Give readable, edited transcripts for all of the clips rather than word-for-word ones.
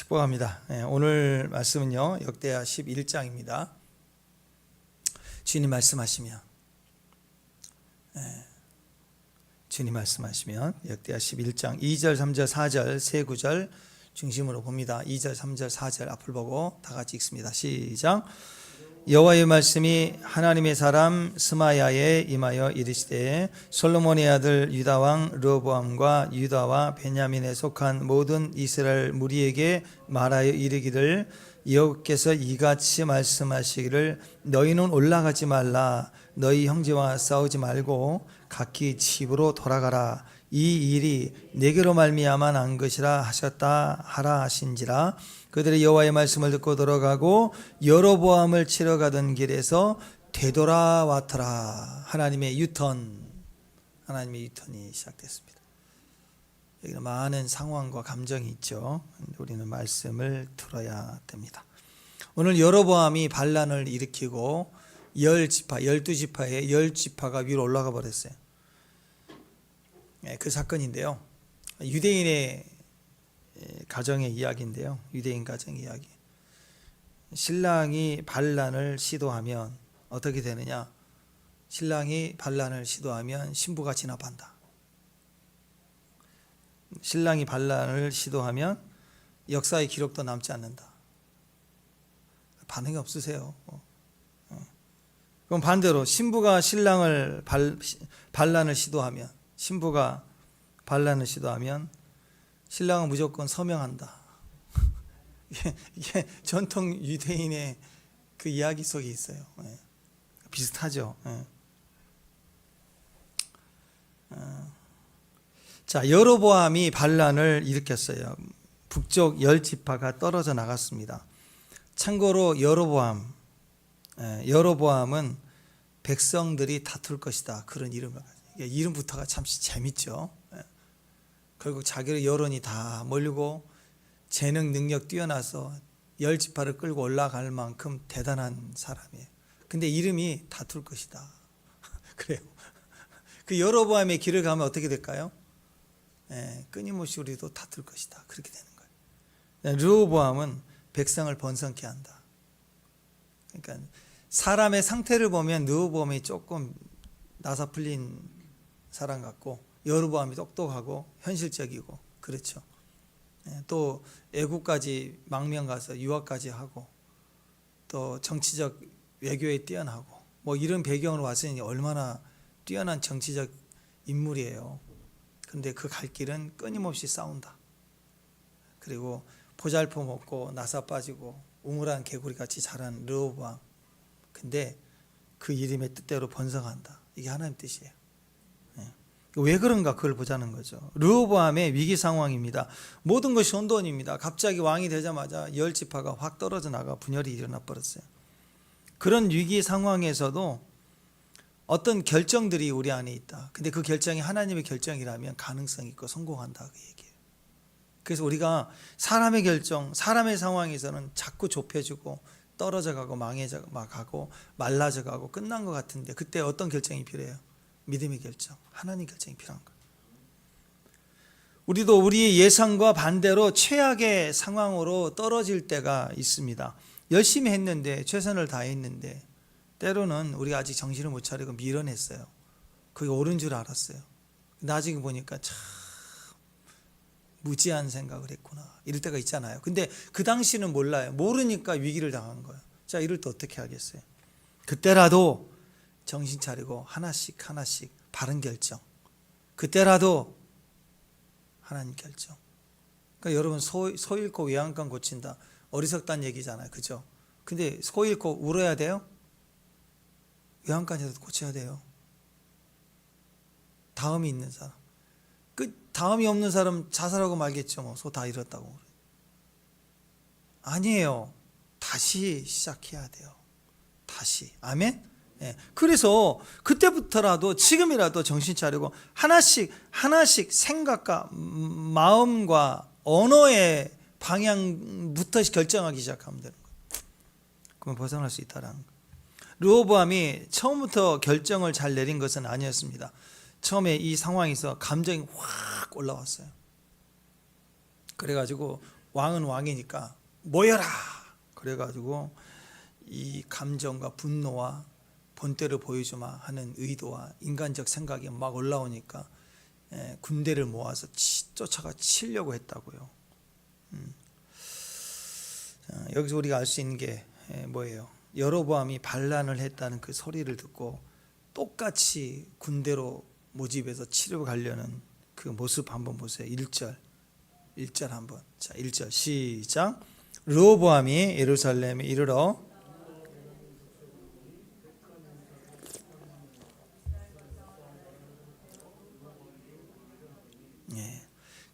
축복합니다. 오늘 말씀은요, 역대하 11장입니다. 주님 말씀하시면 역대하 11장 2절, 3절, 4절, 세 구절 중심으로 봅니다. 2절, 3절, 4절 앞을 보고 다 같이 읽습니다. 시작. 여호와의 말씀이 하나님의 사람 스마야에 임하여 이르시되 솔로몬의 아들 유다 왕 르호보암과 유다와 베냐민에 속한 모든 이스라엘 무리에게 말하여 이르기를 여호와께서 이같이 말씀하시기를 너희는 올라가지 말라 너희 형제와 싸우지 말고 각기 집으로 돌아가라 이 일이 내게로 말미암아 난 것이라 하셨다 하라 하신지라. 그들이 여호와의 말씀을 듣고 돌아가고 여로보암을 치러 가던 길에서 되돌아왔더라. 하나님의 유턴이 시작됐습니다. 여기는 많은 상황과 감정이 있죠. 우리는 말씀을 들어야 됩니다. 오늘 여로보암이 반란을 일으키고 12지파의 10지파가 위로 올라가 버렸어요. 그 사건인데요, 유대인의 가정의 이야기인데요. 유대인 가정의 이야기. 신랑이 반란을 시도하면 어떻게 되느냐? 신랑이 반란을 시도하면 신부가 진압한다. 신랑이 반란을 시도하면 역사의 기록도 남지 않는다. 반응이 없으세요. 그럼 반대로 신부가 신랑을 반란을 시도하면 신랑은 무조건 서명한다. 이게 전통 유대인의 그 이야기 속에 있어요. 비슷하죠. 자, 여로보암이 반란을 일으켰어요. 북쪽 10지파가 떨어져 나갔습니다. 참고로 여로보암은 백성들이 다툴 것이다, 그런 이름을 가지고, 이름부터가 참 재밌죠. 결국 자기의 여론이 다 몰리고 재능 능력 뛰어나서 10지파를 끌고 올라갈 만큼 대단한 사람이에요. 근데 이름이 다툴 것이다. 그래요. 그 여로보암의 길을 가면 어떻게 될까요? 끊임없이 우리도 다툴 것이다. 그렇게 되는 거예요. 르호보암은 백성을 번성케 한다. 그러니까 사람의 상태를 보면 르호보암이 조금 나사풀린 사람 같고 여로보암이 똑똑하고 현실적이고 그렇죠. 또 애국까지 망명 가서 유학까지 하고 또 정치적 외교에 뛰어나고 뭐 이런 배경으로 왔으니 얼마나 뛰어난 정치적 인물이에요. 그런데 그 갈 길은 끊임없이 싸운다. 그리고 보잘포 먹고 나사 빠지고 우물안 개구리같이 자란 르호보암. 근데 그 이름의 뜻대로 번성한다. 이게 하나님 뜻이에요. 왜 그런가 그걸 보자는 거죠. 르호보암의 위기 상황입니다. 모든 것이 혼돈입니다. 갑자기 왕이 되자마자 10지파가 확 떨어져 나가 분열이 일어나 버렸어요. 그런 위기 상황에서도 어떤 결정들이 우리 안에 있다. 근데 그 결정이 하나님의 결정이라면 가능성이 있고 성공한다, 그 얘기예요. 그래서 우리가 사람의 결정, 사람의 상황에서는 자꾸 좁혀지고 떨어져 가고 망해져 가고 말라져 가고 끝난 것 같은데 그때 어떤 결정이 필요해요? 믿음의 결정, 하나님 결정이 필요한 거예요. 우리도 우리의 예상과 반대로 최악의 상황으로 떨어질 때가 있습니다. 열심히 했는데, 최선을 다했는데 때로는 우리가 아직 정신을 못 차리고 밀어냈어요. 그게 옳은 줄 알았어요. 나중에 보니까 참 무지한 생각을 했구나, 이럴 때가 있잖아요. 근데 그 당시는 몰라요. 모르니까 위기를 당한 거예요. 자, 이럴 때 어떻게 하겠어요? 그때라도 정신 차리고 하나씩 바른 결정. 그때라도 하나님 결정. 그러니까 여러분 소 잃고 외양간 고친다, 어리석다는 얘기잖아요. 그죠? 근데 소 잃고 울어야 돼요? 외양간이라도 고쳐야 돼요. 다음이 있는 사람. 다음이 없는 사람 자살하고 말겠죠. 뭐 소 다 잃었다고. 아니에요. 다시 시작해야 돼요. 다시. 아멘? 그래서 그때부터라도, 지금이라도 정신 차리고 하나씩 생각과 마음과 언어의 방향부터 결정하기 시작하면 되는 거예요. 그러면 벗어날 수 있다라는 거예요. 르호보암이 처음부터 결정을 잘 내린 것은 아니었습니다. 처음에 이 상황에서 감정이 확 올라왔어요. 그래가지고 왕은 왕이니까 모여라. 그래가지고 이 감정과 분노와 본때를 보여주마 하는 의도와 인간적 생각이 막 올라오니까 군대를 모아서 쫓아가 치려고 했다고요. 여기서 우리가 알 수 있는 게 뭐예요? 여로보암이 반란을 했다는 그 소리를 듣고 똑같이 군대로 모집해서 치러 가려는 그 모습 한번 보세요. 1절 한번. 자, 1절 시작. 르호보암이 예루살렘에 이르러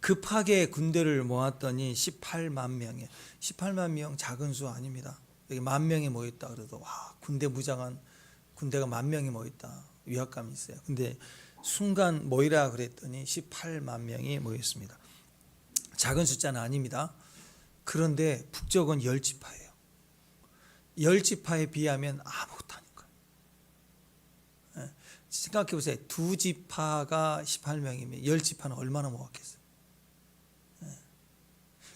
급하게 군대를 모았더니 18만 명이에요. 18만 명 작은 수 아닙니다. 여기 10,000명이 모였다 그래도 와, 군대 무장한 군대가 10,000명이 모였다. 위압감이 있어요. 근데 순간 모이라 그랬더니 18만 명이 모였습니다. 작은 숫자는 아닙니다. 그런데 북쪽은 10지파예요. 10지파에 비하면 아무것도 아닌 거예요. 생각해 보세요. 2지파가 18명이면 10지파는 얼마나 모았겠어요.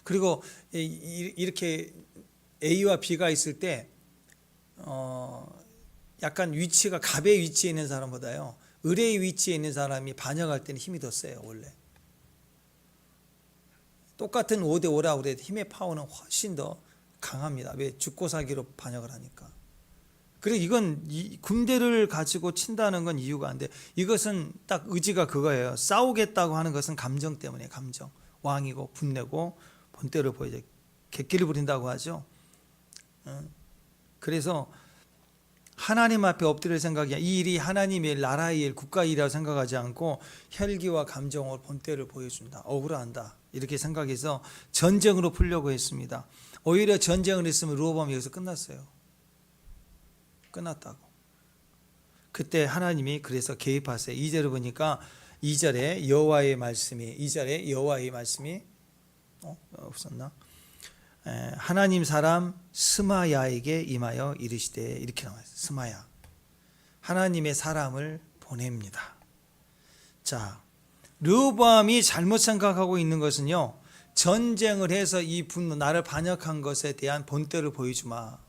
그리고 이렇게 A와 B가 있을 때 약간 위치가 갑의 위치에 있는 사람보다요 을의 위치에 있는 사람이 반역할 때는 힘이 더 세요. 원래 똑같은 5대5라고 그래도 힘의 파워는 훨씬 더 강합니다. 왜? 죽고 살기로 반역을 하니까. 그리고 이건 군대를 가지고 친다는 건 이유가 안 돼. 이것은 딱 의지가 그거예요. 싸우겠다고 하는 것은 감정 때문에. 감정. 왕이고 분내고 본때를 보여줘. 객기를 부린다고 하죠. 그래서 하나님 앞에 엎드릴 생각이야. 이 일이 하나님의 일, 나라의 일, 국가의 일이라고 생각하지 않고 혈기와 감정으로 본때를 보여준다. 억울한다. 이렇게 생각해서 전쟁으로 풀려고 했습니다. 오히려 전쟁을 했으면 르호보암이 여기서 끝났어요. 끝났다고. 그때 하나님이 그래서 개입하세요. 2절을 보니까 2절에 여호와의 말씀이 없었나? 하나님 사람 스마야에게 임하여 이르시되 이렇게 나와요. 스마야. 하나님의 사람을 보냅니다. 자, 르호보암이 잘못 생각하고 있는 것은요. 전쟁을 해서 이 분노, 나를 반역한 것에 대한 본때를 보여주마.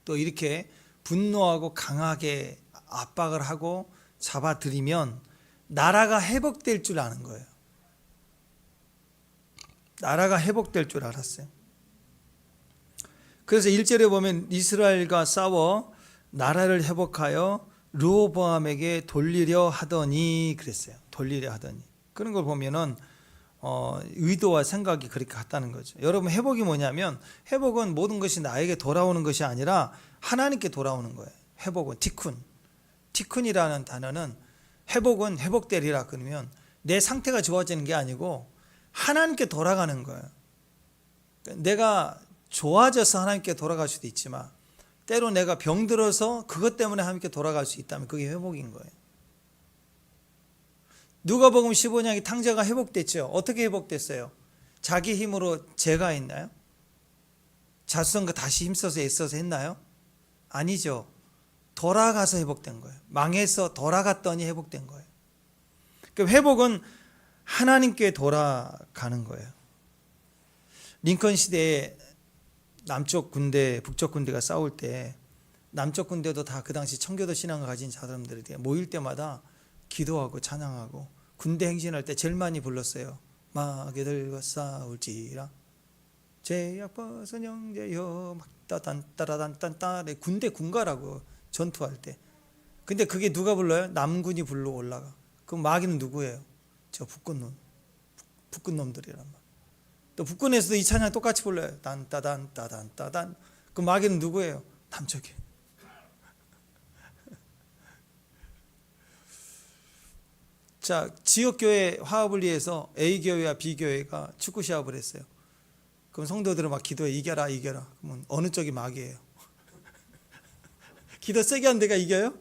또 이렇게 분노하고 강하게 압박을 하고 잡아들이면 나라가 회복될 줄 아는 거예요. 나라가 회복될 줄 알았어요. 그래서 1절에 보면 이스라엘과 싸워 나라를 회복하여 르호보암에게 돌리려 하더니 그랬어요. 돌리려 하더니. 그런 걸 보면은 의도와 생각이 그렇게 같다는 거죠. 여러분 회복이 뭐냐면 회복은 모든 것이 나에게 돌아오는 것이 아니라 하나님께 돌아오는 거예요. 회복은 티쿤이라는 단어는 회복은 회복되리라 그러면 내 상태가 좋아지는 게 아니고 하나님께 돌아가는 거예요. 내가 좋아져서 하나님께 돌아갈 수도 있지만 때로 내가 병들어서 그것 때문에 하나님께 돌아갈 수 있다면 그게 회복인 거예요. 누가복음 15장의 탕자가 회복됐죠. 어떻게 회복됐어요? 자기 힘으로 죄가 했나요? 자수성가 다시 힘써서 애써서 했나요? 아니죠. 돌아가서 회복된 거예요. 망해서 돌아갔더니 회복된 거예요. 그 회복은 하나님께 돌아가는 거예요. 링컨 시대에 남쪽 군대, 북쪽 군대가 싸울 때 남쪽 군대도 다 그 당시 청교도 신앙을 가진 사람들이 모일 때마다 기도하고 찬양하고 군대 행진할 때 제일 많이 불렀어요. 마귀들과 싸울지라 제약 벗은 형제여 막 따단따라단딴따 군대 군가라고 전투할 때. 근데 그게 누가 불러요? 남군이 불러 올라가. 그럼 마귀는 누구예요? 저 북군 놈들이란 말. 또 북군에서도 이 찬양 똑같이 불러요. 딴따단 따단 따단. 그 마귀는 누구예요? 남쪽에. 자, 지역교회 화합을 위해서 A교회와 B교회가 축구 시합을 했어요. 그럼 성도들은 막 기도해. 이겨라 이겨라. 그러면 어느 쪽이 마귀예요? 기도 세게 한 데가 이겨요?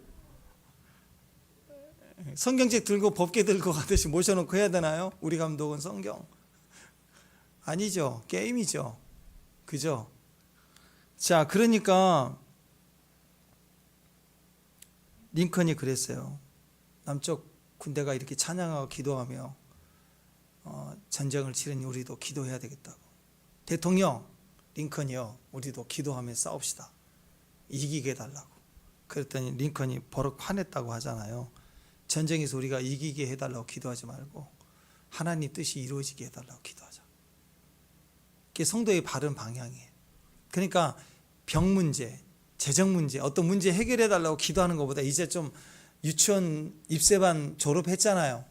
성경책 들고 법계 들고 가듯이 모셔놓고 해야 되나요? 우리 감독은 성경. 아니죠. 게임이죠. 그죠? 자, 그러니까 링컨이 그랬어요. 남쪽 군대가 이렇게 찬양하고 기도하며 전쟁을 치르니 우리도 기도해야 되겠다고. 대통령 링컨이요, 우리도 기도하며 싸웁시다. 이기게 해달라고. 그랬더니 링컨이 버럭 화냈다고 하잖아요. 전쟁에서 우리가 이기게 해달라고 기도하지 말고 하나님 뜻이 이루어지게 해달라고 기도하자. 그게 성도의 바른 방향이에요. 그러니까 병 문제, 재정 문제, 어떤 문제 해결해 달라고 기도하는 것보다 이제 좀 유치원 입세반 졸업했잖아요.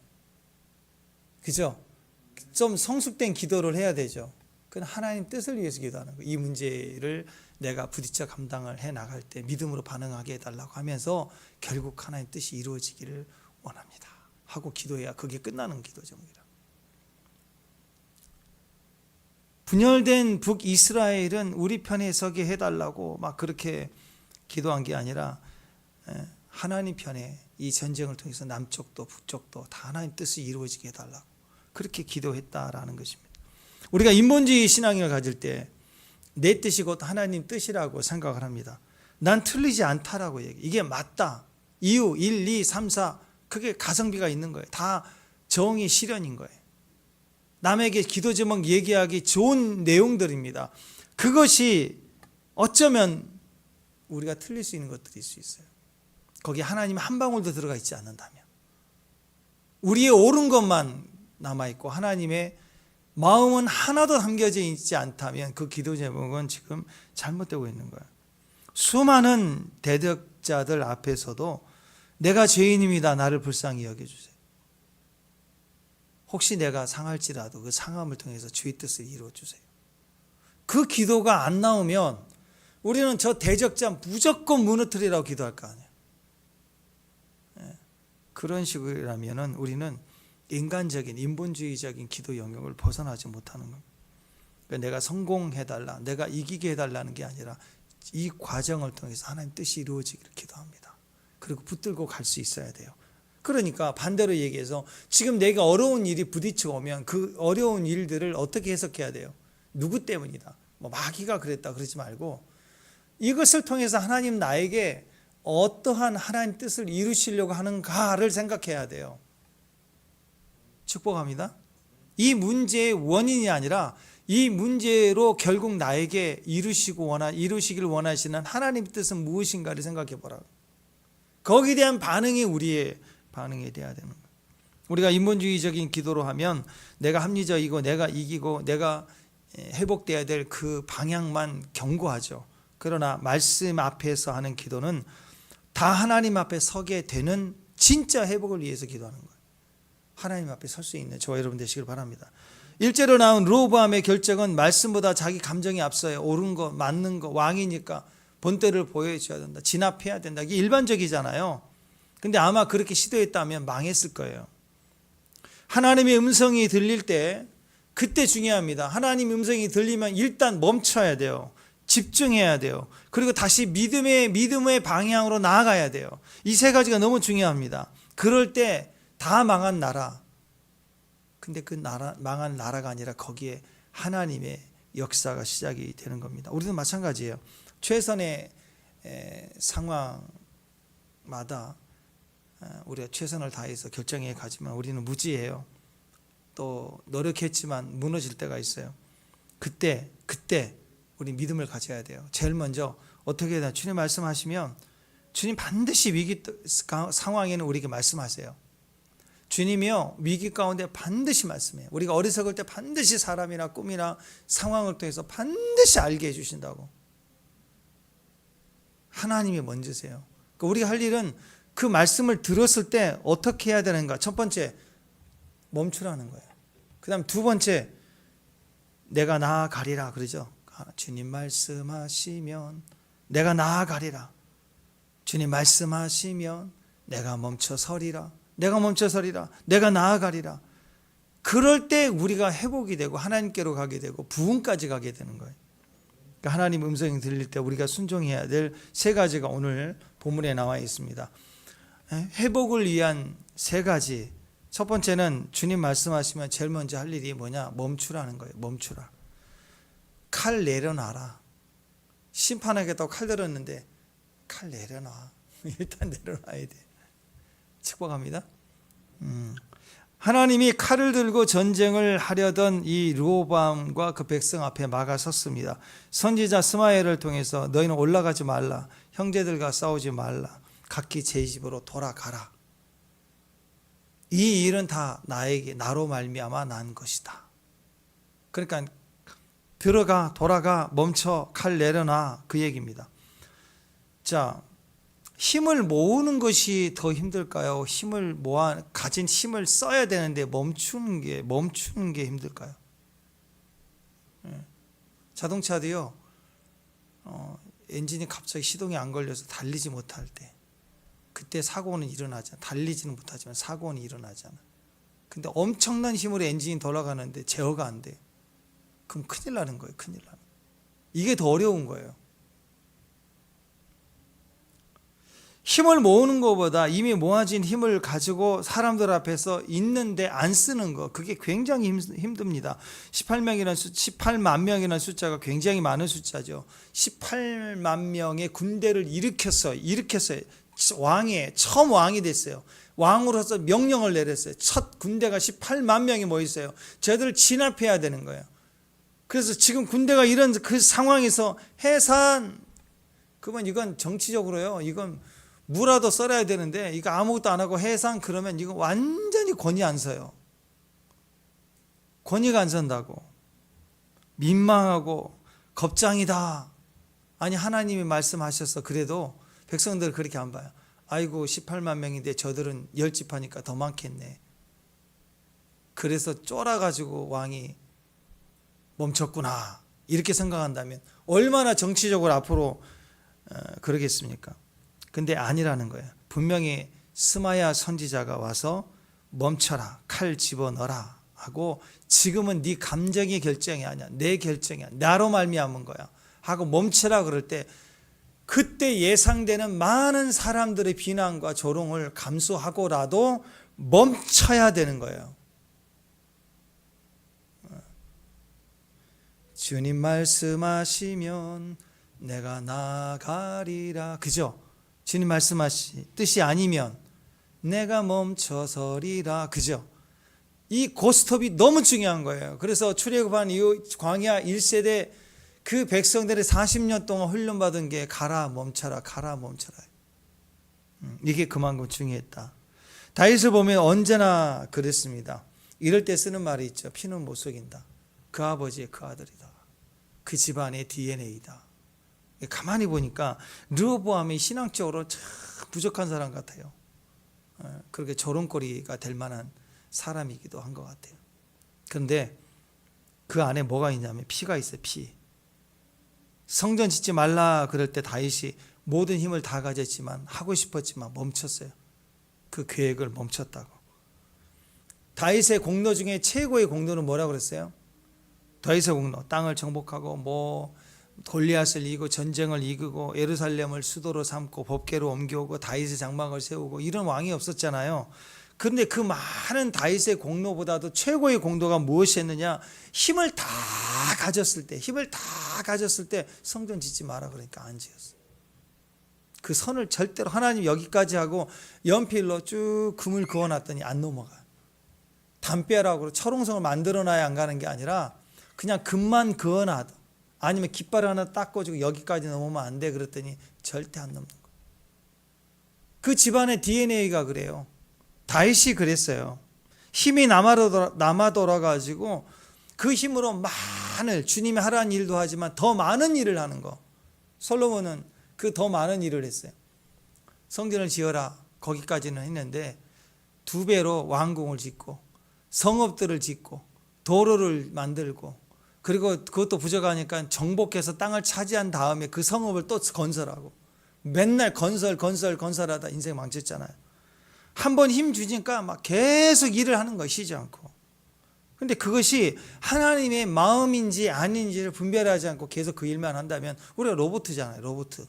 그죠? 좀 성숙된 기도를 해야 되죠. 그건 하나님 뜻을 위해서 기도하는 거예요. 이 문제를 내가 부딪혀 감당을 해 나갈 때 믿음으로 반응하게 해달라고 하면서 결국 하나님 뜻이 이루어지기를 원합니다 하고 기도해야 그게 끝나는 기도죠. 분열된 북이스라엘은 우리 편에 서게 해달라고 막 그렇게 기도한 게 아니라 하나님 편에 이 전쟁을 통해서 남쪽도 북쪽도 다 하나님 뜻이 이루어지게 해달라고 그렇게 기도했다라는 것입니다. 우리가 인본주의 신앙을 가질 때 내 뜻이 곧 하나님 뜻이라고 생각을 합니다. 난 틀리지 않다라고 얘기해. 이게 맞다. 이유 1, 2, 3, 4 그게 가성비가 있는 거예요. 다 정의 실현인 거예요. 남에게 기도 제목 얘기하기 좋은 내용들입니다. 그것이 어쩌면 우리가 틀릴 수 있는 것들일 수 있어요. 거기에 하나님 한 방울도 들어가 있지 않는다면, 우리의 옳은 것만 남아있고 하나님의 마음은 하나도 담겨져 있지 않다면 그 기도 제목은 지금 잘못되고 있는 거예요. 수많은 대적자들 앞에서도 내가 죄인입니다, 나를 불쌍히 여겨주세요. 혹시 내가 상할지라도 그 상함을 통해서 주의 뜻을 이루어주세요. 그 기도가 안 나오면 우리는 저 대적자 무조건 무너뜨리라고 기도할 거 아니에요. 그런 식이라면 우리는 인간적인 인본주의적인 기도 영역을 벗어나지 못하는 겁니다. 그러니까 내가 성공해달라, 내가 이기게 해달라는 게 아니라 이 과정을 통해서 하나님 뜻이 이루어지기를 기도합니다. 그리고 붙들고 갈 수 있어야 돼요. 그러니까 반대로 얘기해서 지금 내가 어려운 일이 부딪혀 오면 그 어려운 일들을 어떻게 해석해야 돼요? 누구 때문이다, 뭐 마귀가 그랬다 그러지 말고 이것을 통해서 하나님 나에게 어떠한 하나님 뜻을 이루시려고 하는가를 생각해야 돼요. 축복합니다. 이 문제의 원인이 아니라 이 문제로 결국 나에게 이루시길 원하시는 하나님 뜻은 무엇인가를 생각해 보라고. 거기에 대한 반응이 우리의 반응이 돼야 되는 거예요. 우리가 인본주의적인 기도로 하면 내가 합리적이고 내가 이기고 내가 회복돼야 될 그 방향만 경고하죠. 그러나 말씀 앞에서 하는 기도는 다 하나님 앞에 서게 되는 진짜 회복을 위해서 기도하는 거예요. 하나님 앞에 설 수 있는 저와 여러분 되시길 바랍니다. 일제로 나온 르호보암의 결정은 말씀보다 자기 감정이 앞서요. 옳은 거, 맞는 거, 왕이니까 본때를 보여줘야 된다, 진압해야 된다. 이게 일반적이잖아요. 근데 아마 그렇게 시도했다면 망했을 거예요. 하나님의 음성이 들릴 때 그때 중요합니다. 하나님의 음성이 들리면 일단 멈춰야 돼요. 집중해야 돼요. 그리고 다시 믿음의 방향으로 나아가야 돼요. 이 세 가지가 너무 중요합니다. 그럴 때 다 망한 나라, 근데 그 망한 나라가 아니라 거기에 하나님의 역사가 시작이 되는 겁니다. 우리도 마찬가지예요. 최선의 상황마다 우리가 최선을 다해서 결정해 가지만 우리는 무지해요. 또 노력했지만 무너질 때가 있어요. 그때 우리 믿음을 가져야 돼요. 제일 먼저 어떻게 해야 되나, 주님 말씀하시면 주님 반드시 위기 상황에는 우리에게 말씀하세요. 주님이요, 위기 가운데 반드시 말씀해요. 우리가 어리석을 때 반드시 사람이나 꿈이나 상황을 통해서 반드시 알게 해주신다고. 하나님이 먼저세요. 그러니까 우리가 할 일은 그 말씀을 들었을 때 어떻게 해야 되는가. 첫 번째, 멈추라는 거예요. 그 다음 두 번째, 내가 나아가리라 그러죠. 주님 말씀하시면 내가 나아가리라. 주님 말씀하시면 내가 멈춰서리라. 내가 나아가리라. 그럴 때 우리가 회복이 되고 하나님께로 가게 되고 부흥까지 가게 되는 거예요. 그러니까 하나님 음성이 들릴 때 우리가 순종해야 될 세 가지가 오늘 본문에 나와 있습니다. 회복을 위한 세 가지. 첫 번째는 주님 말씀하시면 제일 먼저 할 일이 뭐냐? 멈추라는 거예요. 멈추라. 칼 내려놔라. 심판하겠다고 칼 들었는데 칼 내려놔. 일단 내려놔야 돼. 축복합니다. 하나님이 칼을 들고 전쟁을 하려던 이 르호보암과 그 백성 앞에 막아섰습니다. 선지자 스마엘을 통해서 너희는 올라가지 말라, 형제들과 싸우지 말라, 각기 제 집으로 돌아가라. 이 일은 다 나로 말미암아 난 것이다. 그러니까 들어가, 돌아가, 멈춰, 칼 내려놔, 그 얘기입니다. 자, 힘을 모으는 것이 더 힘들까요? 가진 힘을 써야 되는데 멈추는 게 힘들까요? 자동차도요, 엔진이 갑자기 시동이 안 걸려서 달리지 못할 때, 그때 사고는 일어나잖아. 달리지는 못하지만 사고는 일어나잖아. 근데 엄청난 힘으로 엔진이 돌아가는데 제어가 안 돼. 그럼 큰일 나는 거예요. 큰일 나는. 이게 더 어려운 거예요. 힘을 모으는 것보다 이미 모아진 힘을 가지고 사람들 앞에서 있는데 안 쓰는 거, 그게 굉장히 힘듭니다. 18만 명이라는 숫자가 굉장히 많은 숫자죠. 18만 명의 군대를 일으켰어요. 처음 왕이 됐어요. 왕으로서 명령을 내렸어요. 첫 군대가 18만 명이 모여 있어요. 저들을 진압해야 되는 거예요. 그래서 지금 군대가 이런 그 상황에서 해산, 그러면 이건 정치적으로요, 이건 무라도 썰어야 되는데 이거 아무것도 안 하고 해산, 그러면 이거 완전히 권위 안 서요. 권위가 안 선다고. 민망하고 겁장이다. 아니, 하나님이 말씀하셔서 그래도 백성들 그렇게 안 봐요. 아이고, 18만 명인데 저들은 10집하니까 더 많겠네. 그래서 쫄아가지고 왕이 멈췄구나, 이렇게 생각한다면 얼마나 정치적으로 앞으로 그러겠습니까? 근데 아니라는 거예요. 분명히 스마야 선지자가 와서 멈춰라, 칼 집어넣어라 하고, 지금은 네 감정의 결정이 아니야, 내 결정이야, 나로 말미암은 거야 하고 멈춰라 그럴 때, 그때 예상되는 많은 사람들의 비난과 조롱을 감수하고라도 멈춰야 되는 거예요. 주님 말씀하시면 내가 나가리라, 그죠? 주님 말씀하시 뜻이 아니면 내가 멈춰서리라, 그죠? 이 고스톱이 너무 중요한 거예요. 그래서 출애굽한 이후 광야 1세대 그 백성들의 40년 동안 훈련받은 게 가라 멈춰라, 가라 멈춰라, 이게 그만큼 중요했다. 다윗을 보면 언제나 그랬습니다. 이럴 때 쓰는 말이 있죠. 피는 못 속인다. 그 아버지의 그 아들이다. 그 집안의 DNA다. 가만히 보니까 르호보암이 신앙적으로 참 부족한 사람 같아요. 그렇게 조롱거리가 될 만한 사람이기도 한 것 같아요. 그런데 그 안에 뭐가 있냐면 피가 있어요. 피. 성전 짓지 말라 그럴 때 다윗이 모든 힘을 다 가졌지만, 하고 싶었지만 멈췄어요. 그 계획을 멈췄다고. 다윗의 공로 중에 최고의 공로는 뭐라고 그랬어요? 다윗의 공로, 땅을 정복하고 골리앗을 이기고 전쟁을 이기고 예루살렘을 수도로 삼고 법궤로 옮겨오고 다윗의 장막을 세우고, 이런 왕이 없었잖아요. 그런데 그 많은 다윗의 공로보다도 최고의 공로가 무엇이었느냐? 힘을 다 가졌을 때 성전 짓지 마라 그러니까 안 지었어요. 그 선을 절대로 하나님 여기까지 하고 연필로 쭉 금을 그어놨더니 안 넘어가요. 담벼락으로 철옹성을 만들어놔야 안 가는 게 아니라 그냥 금만 그어놔도, 아니면 깃발 하나 딱 꽂고 여기까지 넘으면 안 돼 그랬더니 절대 안 넘는 거예요. 그 집안의 DNA가 그래요. 다윗이 그랬어요. 힘이 남아 돌아가지고 그 힘으로 주님이 하라는 일도 하지만 더 많은 일을 하는 거. 솔로몬은 그 더 많은 일을 했어요. 성전을 지어라 거기까지는 했는데 2배로 왕궁을 짓고 성읍들을 짓고 도로를 만들고, 그리고 그것도 부족하니까 정복해서 땅을 차지한 다음에 그 성읍을 또 건설하고, 맨날 건설하다 인생 망쳤잖아요. 한번 힘 주니까 막 계속 일을 하는 거예요. 쉬지 않고. 근데 그것이 하나님의 마음인지 아닌지를 분별하지 않고 계속 그 일만 한다면 우리가 로봇이잖아요. 로봇.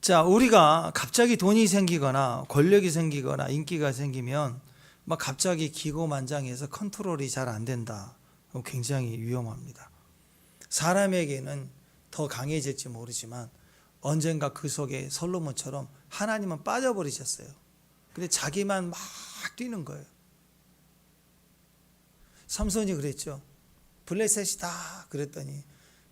자, 우리가 갑자기 돈이 생기거나 권력이 생기거나 인기가 생기면 막 갑자기 기고만장해서 컨트롤이 잘 안 된다. 굉장히 위험합니다. 사람에게는 더 강해질지 모르지만 언젠가 그 속에 솔로몬처럼 하나님은 빠져버리셨어요. 근데 자기만 막 뛰는 거예요. 삼손이 그랬죠. 블레셋이다 그랬더니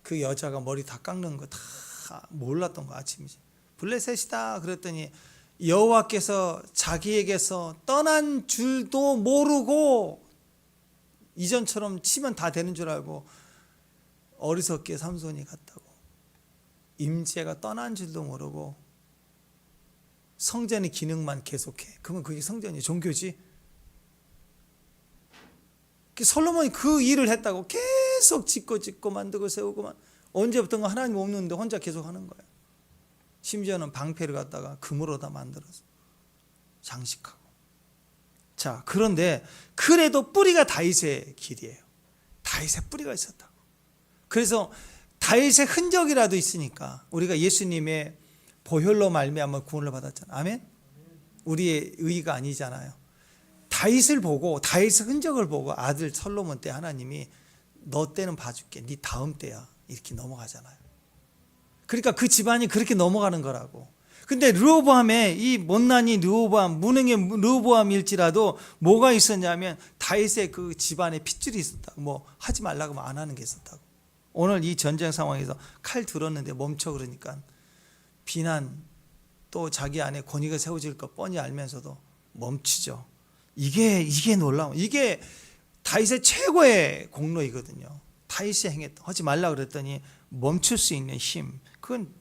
그 여자가 머리 다 깎는 거 다 몰랐던 거 아침이지. 블레셋이다 그랬더니 여호와께서 자기에게서 떠난 줄도 모르고 이전처럼 치면 다 되는 줄 알고 어리석게 삼손이 갔다고. 임재가 떠난 줄도 모르고 성전의 기능만 계속해. 그러면 그게 성전이 종교지. 솔로몬이 그 일을 했다고 계속 짓고 만들고 세우고만. 언제부턴가 하나님 없는데 혼자 계속 하는 거예요. 심지어는 방패를 갖다가 금으로 다 만들어서 장식하고. 자, 그런데 그래도 뿌리가 다윗의 길이에요. 다윗의 뿌리가 있었다고. 그래서 다윗의 흔적이라도 있으니까 우리가 예수님의 보혈로 말미암아 구원을 받았잖아요. 아멘? 우리의 의가 아니잖아요. 다윗을 보고 다윗의 흔적을 보고 아들 솔로몬 때 하나님이 너 때는 봐줄게. 네 다음 때야. 이렇게 넘어가잖아요. 그러니까 그 집안이 그렇게 넘어가는 거라고. 근데 르호보암의 이 못난이 르호보암, 무능의 르호보암일지라도 뭐가 있었냐면 다윗의 그 집안에 핏줄이 있었다고. 뭐 하지 말라고 하면 안 하는 게 있었다고. 오늘 이 전쟁 상황에서 칼 들었는데 멈춰 그러니까 비난 또 자기 안에 권위가 세워질 거 뻔히 알면서도 멈추죠. 이게 놀라운, 이게 다윗의 최고의 공로이거든요. 다윗이 행했던, 하지 말라 그랬더니 멈출 수 있는 힘, 그건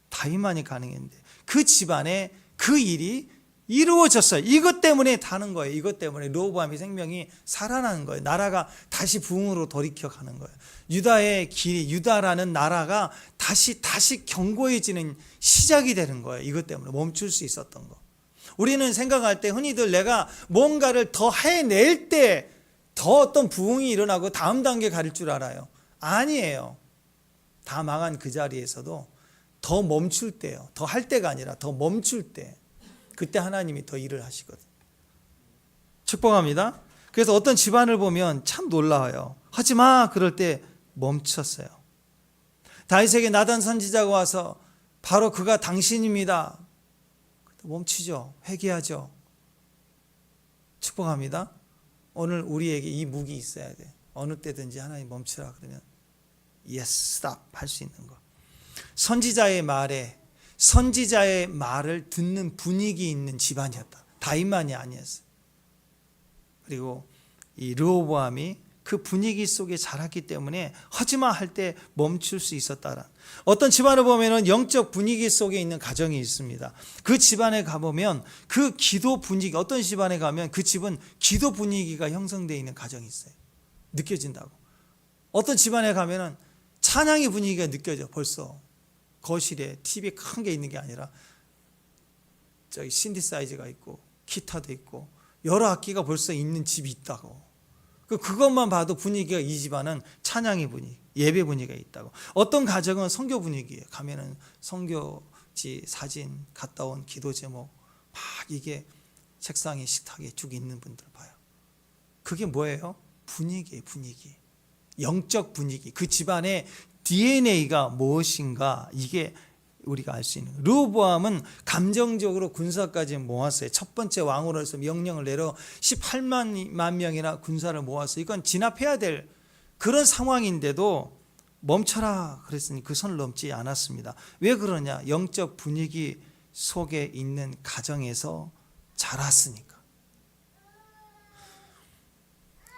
다윗만이 가능했는데 그 집안에 그 일이 이루어졌어요. 이것 때문에 타는 거예요. 이것 때문에 르호보암의 생명이 살아나는 거예요. 나라가 다시 부흥으로 돌이켜 가는 거예요. 유다의 길이, 유다라는 나라가 다시 견고해지는 시작이 되는 거예요. 이것 때문에 멈출 수 있었던 거. 우리는 생각할 때 흔히들 내가 뭔가를 더 해낼 때 더 어떤 부흥이 일어나고 다음 단계 갈 줄 알아요. 아니에요. 다 망한 그 자리에서도 더 멈출 때요. 더 할 때가 아니라 더 멈출 때. 그때 하나님이 더 일을 하시거든요. 축복합니다. 그래서 어떤 집안을 보면 참 놀라워요. 하지마 그럴 때 멈췄어요. 다윗에게 나단 선지자가 와서 바로 그가 당신입니다. 멈추죠. 회개하죠. 축복합니다. 오늘 우리에게 이 무기 있어야 돼. 어느 때든지 하나님 멈추라 그러면 yes, stop 할 수 있는 거. 선지자의 말을 듣는 분위기 있는 집안이었다. 다윗만이 아니었어요. 그리고 이 르호보암이 그 분위기 속에 자랐기 때문에 하지마 할 때 멈출 수 있었다라. 어떤 집안을 보면은 영적 분위기 속에 있는 가정이 있습니다. 그 집안에 가보면 그 기도 분위기, 어떤 집안에 가면 그 집은 기도 분위기가 형성되어 있는 가정이 있어요. 느껴진다고. 어떤 집안에 가면은 찬양의 분위기가 느껴져. 벌써 거실에 TV 큰 게 있는 게 아니라 저기 신디사이즈가 있고 기타도 있고 여러 악기가 벌써 있는 집이 있다고. 그것만 봐도 분위기가, 이 집안은 찬양의 분위기, 예배 분위기가 있다고. 어떤 가정은 선교 분위기예요. 가면은 선교지 사진, 갔다 온 기도 제목 막 이게 책상에 식탁에 쭉 있는 분들 봐요. 그게 뭐예요? 분위기예요. 분위기. 영적 분위기. 그 집안의 DNA가 무엇인가, 이게 우리가 알 수 있는 거예요. 르호보암은 감정적으로 군사까지 모았어요. 첫 번째 왕으로서 명령을 내려 18만 명이나 군사를 모아서 이건 진압해야 될 그런 상황인데도 멈춰라 그랬으니 그 선을 넘지 않았습니다. 왜 그러냐? 영적 분위기 속에 있는 가정에서 자랐으니까.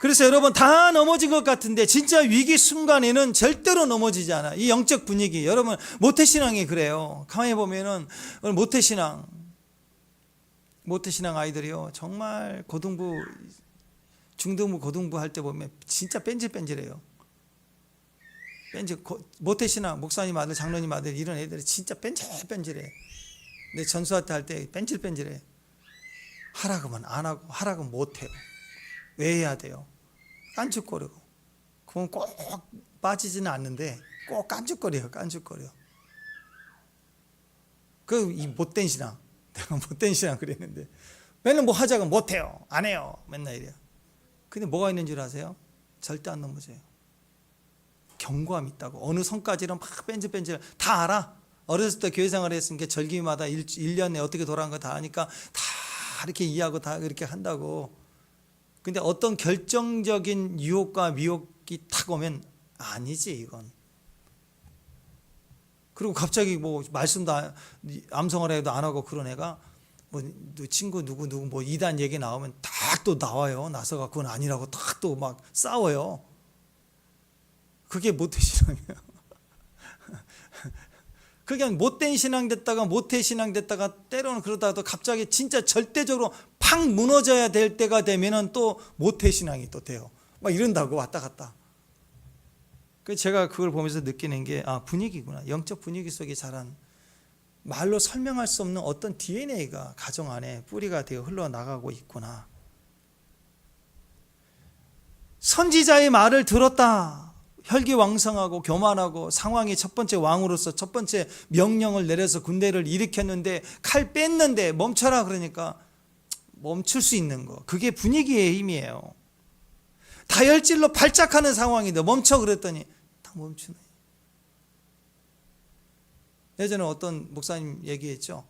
그래서 여러분, 다 넘어진 것 같은데 진짜 위기 순간에는 절대로 넘어지지 않아. 이 영적 분위기, 여러분 모태신앙이 그래요. 가만히 보면은 모태신앙 아이들이요, 정말 고등부, 중등부, 고등부 할 때 보면 진짜 뺀질뺀질해요. 모태신앙 목사님 아들, 장로님 아들 이런 애들이 진짜 뺀질뺀질해. 근데 전수할 때 할 때 뺀질뺀질해. 하라 그러면 안 하고, 하라 그러면 못 해요. 왜 해야 돼요? 깐죽거리고. 그건 꼭 빠지지는 않는데 꼭 깐죽거려요. 이 못된 신앙. 내가 못된 신앙 그랬는데 맨날 뭐 하자고 못해요. 안 해요. 맨날 이래요. 근데 뭐가 있는 줄 아세요? 절대 안 넘어져요. 견고함이 있다고. 어느 선까지는 막 뺀질뺀질 다 알아. 어렸을 때 교회 생활을 했으니까 절기마다 1년에 어떻게 돌아간 거 다 하니까 다 이렇게 이해하고 다 이렇게 한다고. 근데 어떤 결정적인 유혹과 미혹이 탁 오면 아니지 이건. 그리고 갑자기 뭐 말씀도 암송을 해도 안 하고 그런 애가 뭐 친구 누구 뭐 이단 얘기 나오면 딱 또 나와요. 나서가 그건 아니라고 딱 또 막 싸워요. 그게 모태신앙이에요. 그게 못된 신앙 됐다가 모태 신앙 됐다가 때로는 그러다가도 갑자기 진짜 절대적으로 팍 무너져야 될 때가 되면은 또 모태 신앙이 또 돼요. 막 이런다고 왔다 갔다. 그래서 제가 그걸 보면서 느끼는 게 분위기구나. 영적 분위기 속에 자란 말로 설명할 수 없는 어떤 DNA가 가정 안에 뿌리가 되어 흘러나가고 있구나. 선지자의 말을 들었다. 혈기왕성하고 교만하고 상황의 첫 번째 왕으로서 첫 번째 명령을 내려서 군대를 일으켰는데 칼 뺐는데 멈춰라 그러니까 멈출 수 있는 거. 그게 분위기의 힘이에요. 다혈질로 발작하는 상황인데 멈춰 그랬더니 다 멈추네. 예전에 어떤 목사님 얘기했죠.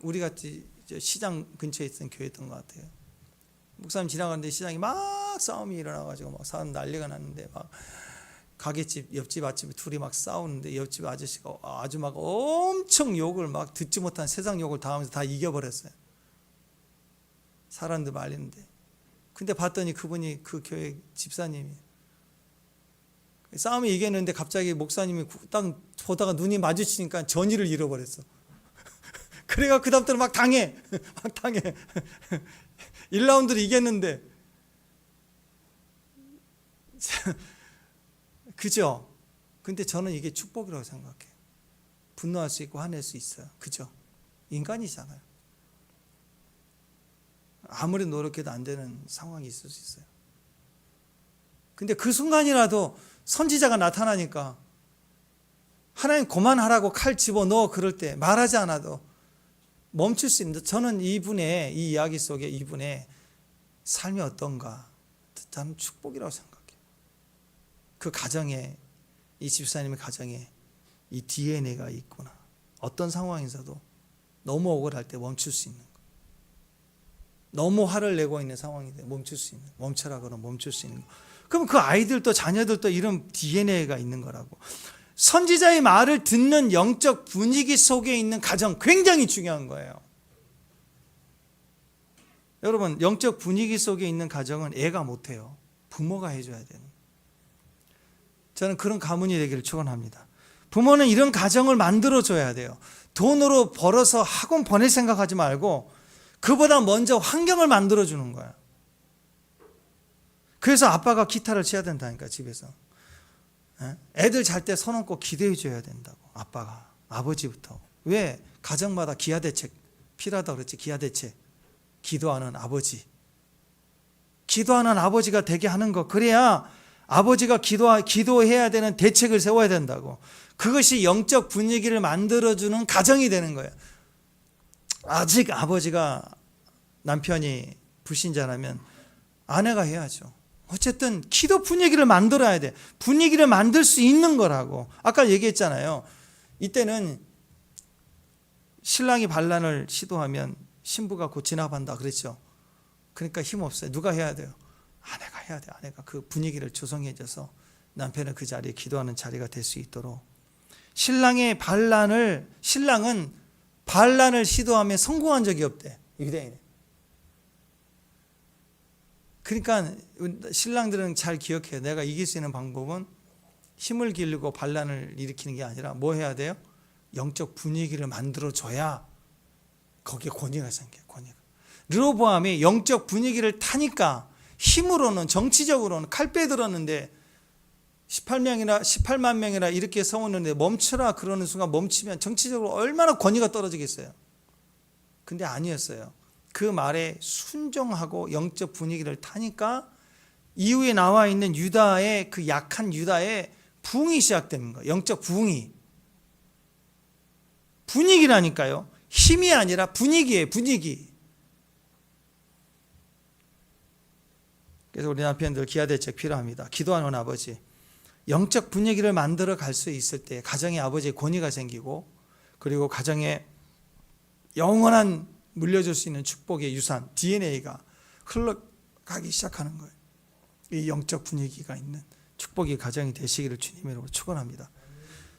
우리 같이 시장 근처에 있던 교회였던 것 같아요. 목사님 지나가는데 시장에 막 싸움이 일어나가지고 막 사람 난리가 났는데 막 가게집 옆집 아집이 둘이 막 싸우는데 옆집 아저씨가 아주 막 엄청 욕을 막 듣지 못한 세상 욕을 다 하면서 다 이겨버렸어요. 사람들 말리는데. 근데 봤더니 그분이 그 교회 집사님이 싸움이 이겼는데 갑자기 목사님이 딱 보다가 눈이 마주치니까 전의를 잃어버렸어. 그래가 그 다음부터는 막 당해. 막 당해. 1라운드를 이겼는데. 그죠? 근데 저는 이게 축복이라고 생각해요. 분노할 수 있고 화낼 수 있어요. 그죠? 인간이잖아요. 아무리 노력해도 안 되는 상황이 있을 수 있어요. 근데 그 순간이라도 선지자가 나타나니까 하나님 그만하라고 칼 집어넣어 그럴 때 말하지 않아도 멈출 수 있는데 저는 이 이야기 속에 이분의 삶이 어떤가 저는 축복이라고 생각해요. 그 가정에 이 집사님의 가정에 이 DNA가 있구나. 어떤 상황에서도 너무 억울할 때 멈출 수 있는 거. 너무 화를 내고 있는 상황인데 멈출 수 있는 거. 멈춰라 그러면 멈출 수 있는 거. 그럼 그 아이들도 자녀들도 이런 DNA가 있는 거라고. 선지자의 말을 듣는 영적 분위기 속에 있는 가정 굉장히 중요한 거예요. 여러분 영적 분위기 속에 있는 가정은 애가 못해요. 부모가 해줘야 되는 거예요. 저는 그런 가문이 되기를 축원합니다. 부모는 이런 가정을 만들어줘야 돼요. 돈으로 벌어서 학원 보낼 생각하지 말고 그보다 먼저 환경을 만들어주는 거야. 그래서 아빠가 기타를 쳐야 된다니까 집에서. 애들 잘 때 손 얹고 기도해 줘야 된다고. 아빠가 아버지부터. 왜? 가정마다 기하대책 필요하다고 그랬지. 기하대책. 기도하는 아버지. 기도하는 아버지가 되게 하는 거. 그래야 아버지가 기도해야 되는 대책을 세워야 된다고. 그것이 영적 분위기를 만들어주는 가정이 되는 거예요. 아직 아버지가 남편이 불신자라면 아내가 해야죠. 어쨌든 기도 분위기를 만들어야 돼. 분위기를 만들 수 있는 거라고. 아까 얘기했잖아요. 이때는 신랑이 반란을 시도하면 신부가 곧 진압한다 그랬죠. 그러니까 힘없어요. 누가 해야 돼요? 아내가 해야 돼. 아내가 그 분위기를 조성해줘서 남편은 그 자리에 기도하는 자리가 될 수 있도록. 신랑은 반란을 시도하면 성공한 적이 없대. 유대인은. 그러니까 신랑들은 잘 기억해요. 내가 이길 수 있는 방법은 힘을 기르고 반란을 일으키는 게 아니라 뭐 해야 돼요? 영적 분위기를 만들어줘야 거기에 권위가 생겨요. 권위가. 르호보암이 영적 분위기를 타니까 힘으로는 정치적으로는 칼 빼들었는데 18만 명이라 이렇게 세웠는데 멈추라 그러는 순간 멈추면 정치적으로 얼마나 권위가 떨어지겠어요. 근데 아니었어요. 그 말에 순종하고 영적 분위기를 타니까 이후에 나와 있는 유다의 그 약한 유다의 부흥이 시작되는 거예요. 영적 부흥이. 분위기라니까요. 힘이 아니라 분위기예요. 분위기. 그래서 우리 남편들 기하대책 필요합니다. 기도하는 아버지. 영적 분위기를 만들어 갈 수 있을 때 가정의 아버지의 권위가 생기고, 그리고 가정에 영원한 물려줄 수 있는 축복의 유산 DNA가 흘러가기 시작하는 거예요. 이 영적 분위기가 있는 축복의 가정이 되시기를 주님으로 축원합니다.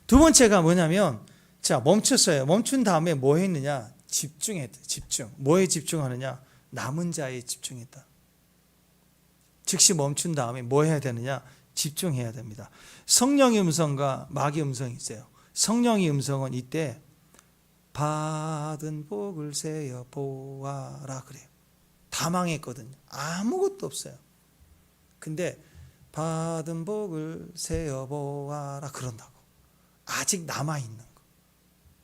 두 번째가 뭐냐면, 자, 멈췄어요. 멈춘 다음에 뭐 했느냐? 집중했다. 집중. 뭐에 집중하느냐? 남은 자에 집중했다. 즉시 멈춘 다음에 뭐 해야 되느냐? 집중해야 됩니다. 성령의 음성과 마귀의 음성이 있어요. 성령의 음성은 이때 받은 복을 세어 보아라 그래요. 다 망했거든요. 아무것도 없어요. 근데 받은 복을 세어 보아라 그런다고. 아직 남아있는 거.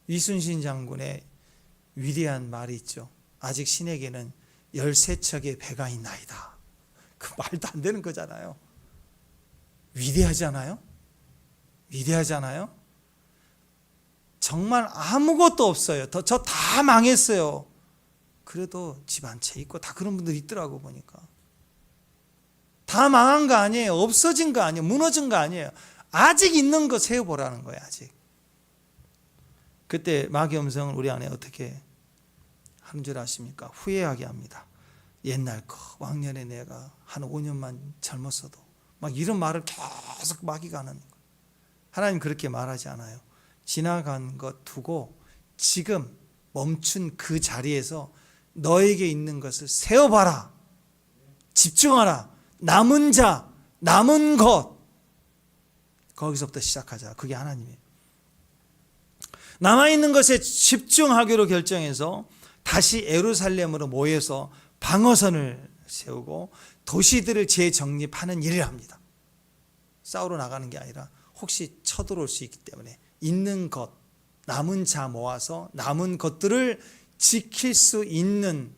이순신 장군의 위대한 말이 있죠. 아직 신에게는 13척의 배가 있나이다. 그 말도 안 되는 거잖아요. 위대하지 않아요? 위대하지 않아요? 정말 아무것도 없어요. 저 다 망했어요. 그래도 집 한 채 있고 다 그런 분들 있더라고 보니까. 다 망한 거 아니에요. 없어진 거 아니에요. 무너진 거 아니에요. 아직 있는 거 세워보라는 거예요. 아직. 그때 마귀의 음성을 우리 안에 어떻게 하는 줄 아십니까? 후회하게 합니다. 옛날 거 왕년에 내가 한 5년만 젊었어도 막 이런 말을 계속 마귀가 하는 거예요. 하나님 그렇게 말하지 않아요. 지나간 것 두고 지금 멈춘 그 자리에서 너에게 있는 것을 세워봐라. 집중하라. 남은 자, 남은 것. 거기서부터 시작하자. 그게 하나님이에요. 남아있는 것에 집중하기로 결정해서 다시 예루살렘으로 모여서 방어선을 세우고 도시들을 재정립하는 일을 합니다. 싸우러 나가는 게 아니라 혹시 쳐들어올 수 있기 때문에 있는 것, 남은 자 모아서 남은 것들을 지킬 수 있는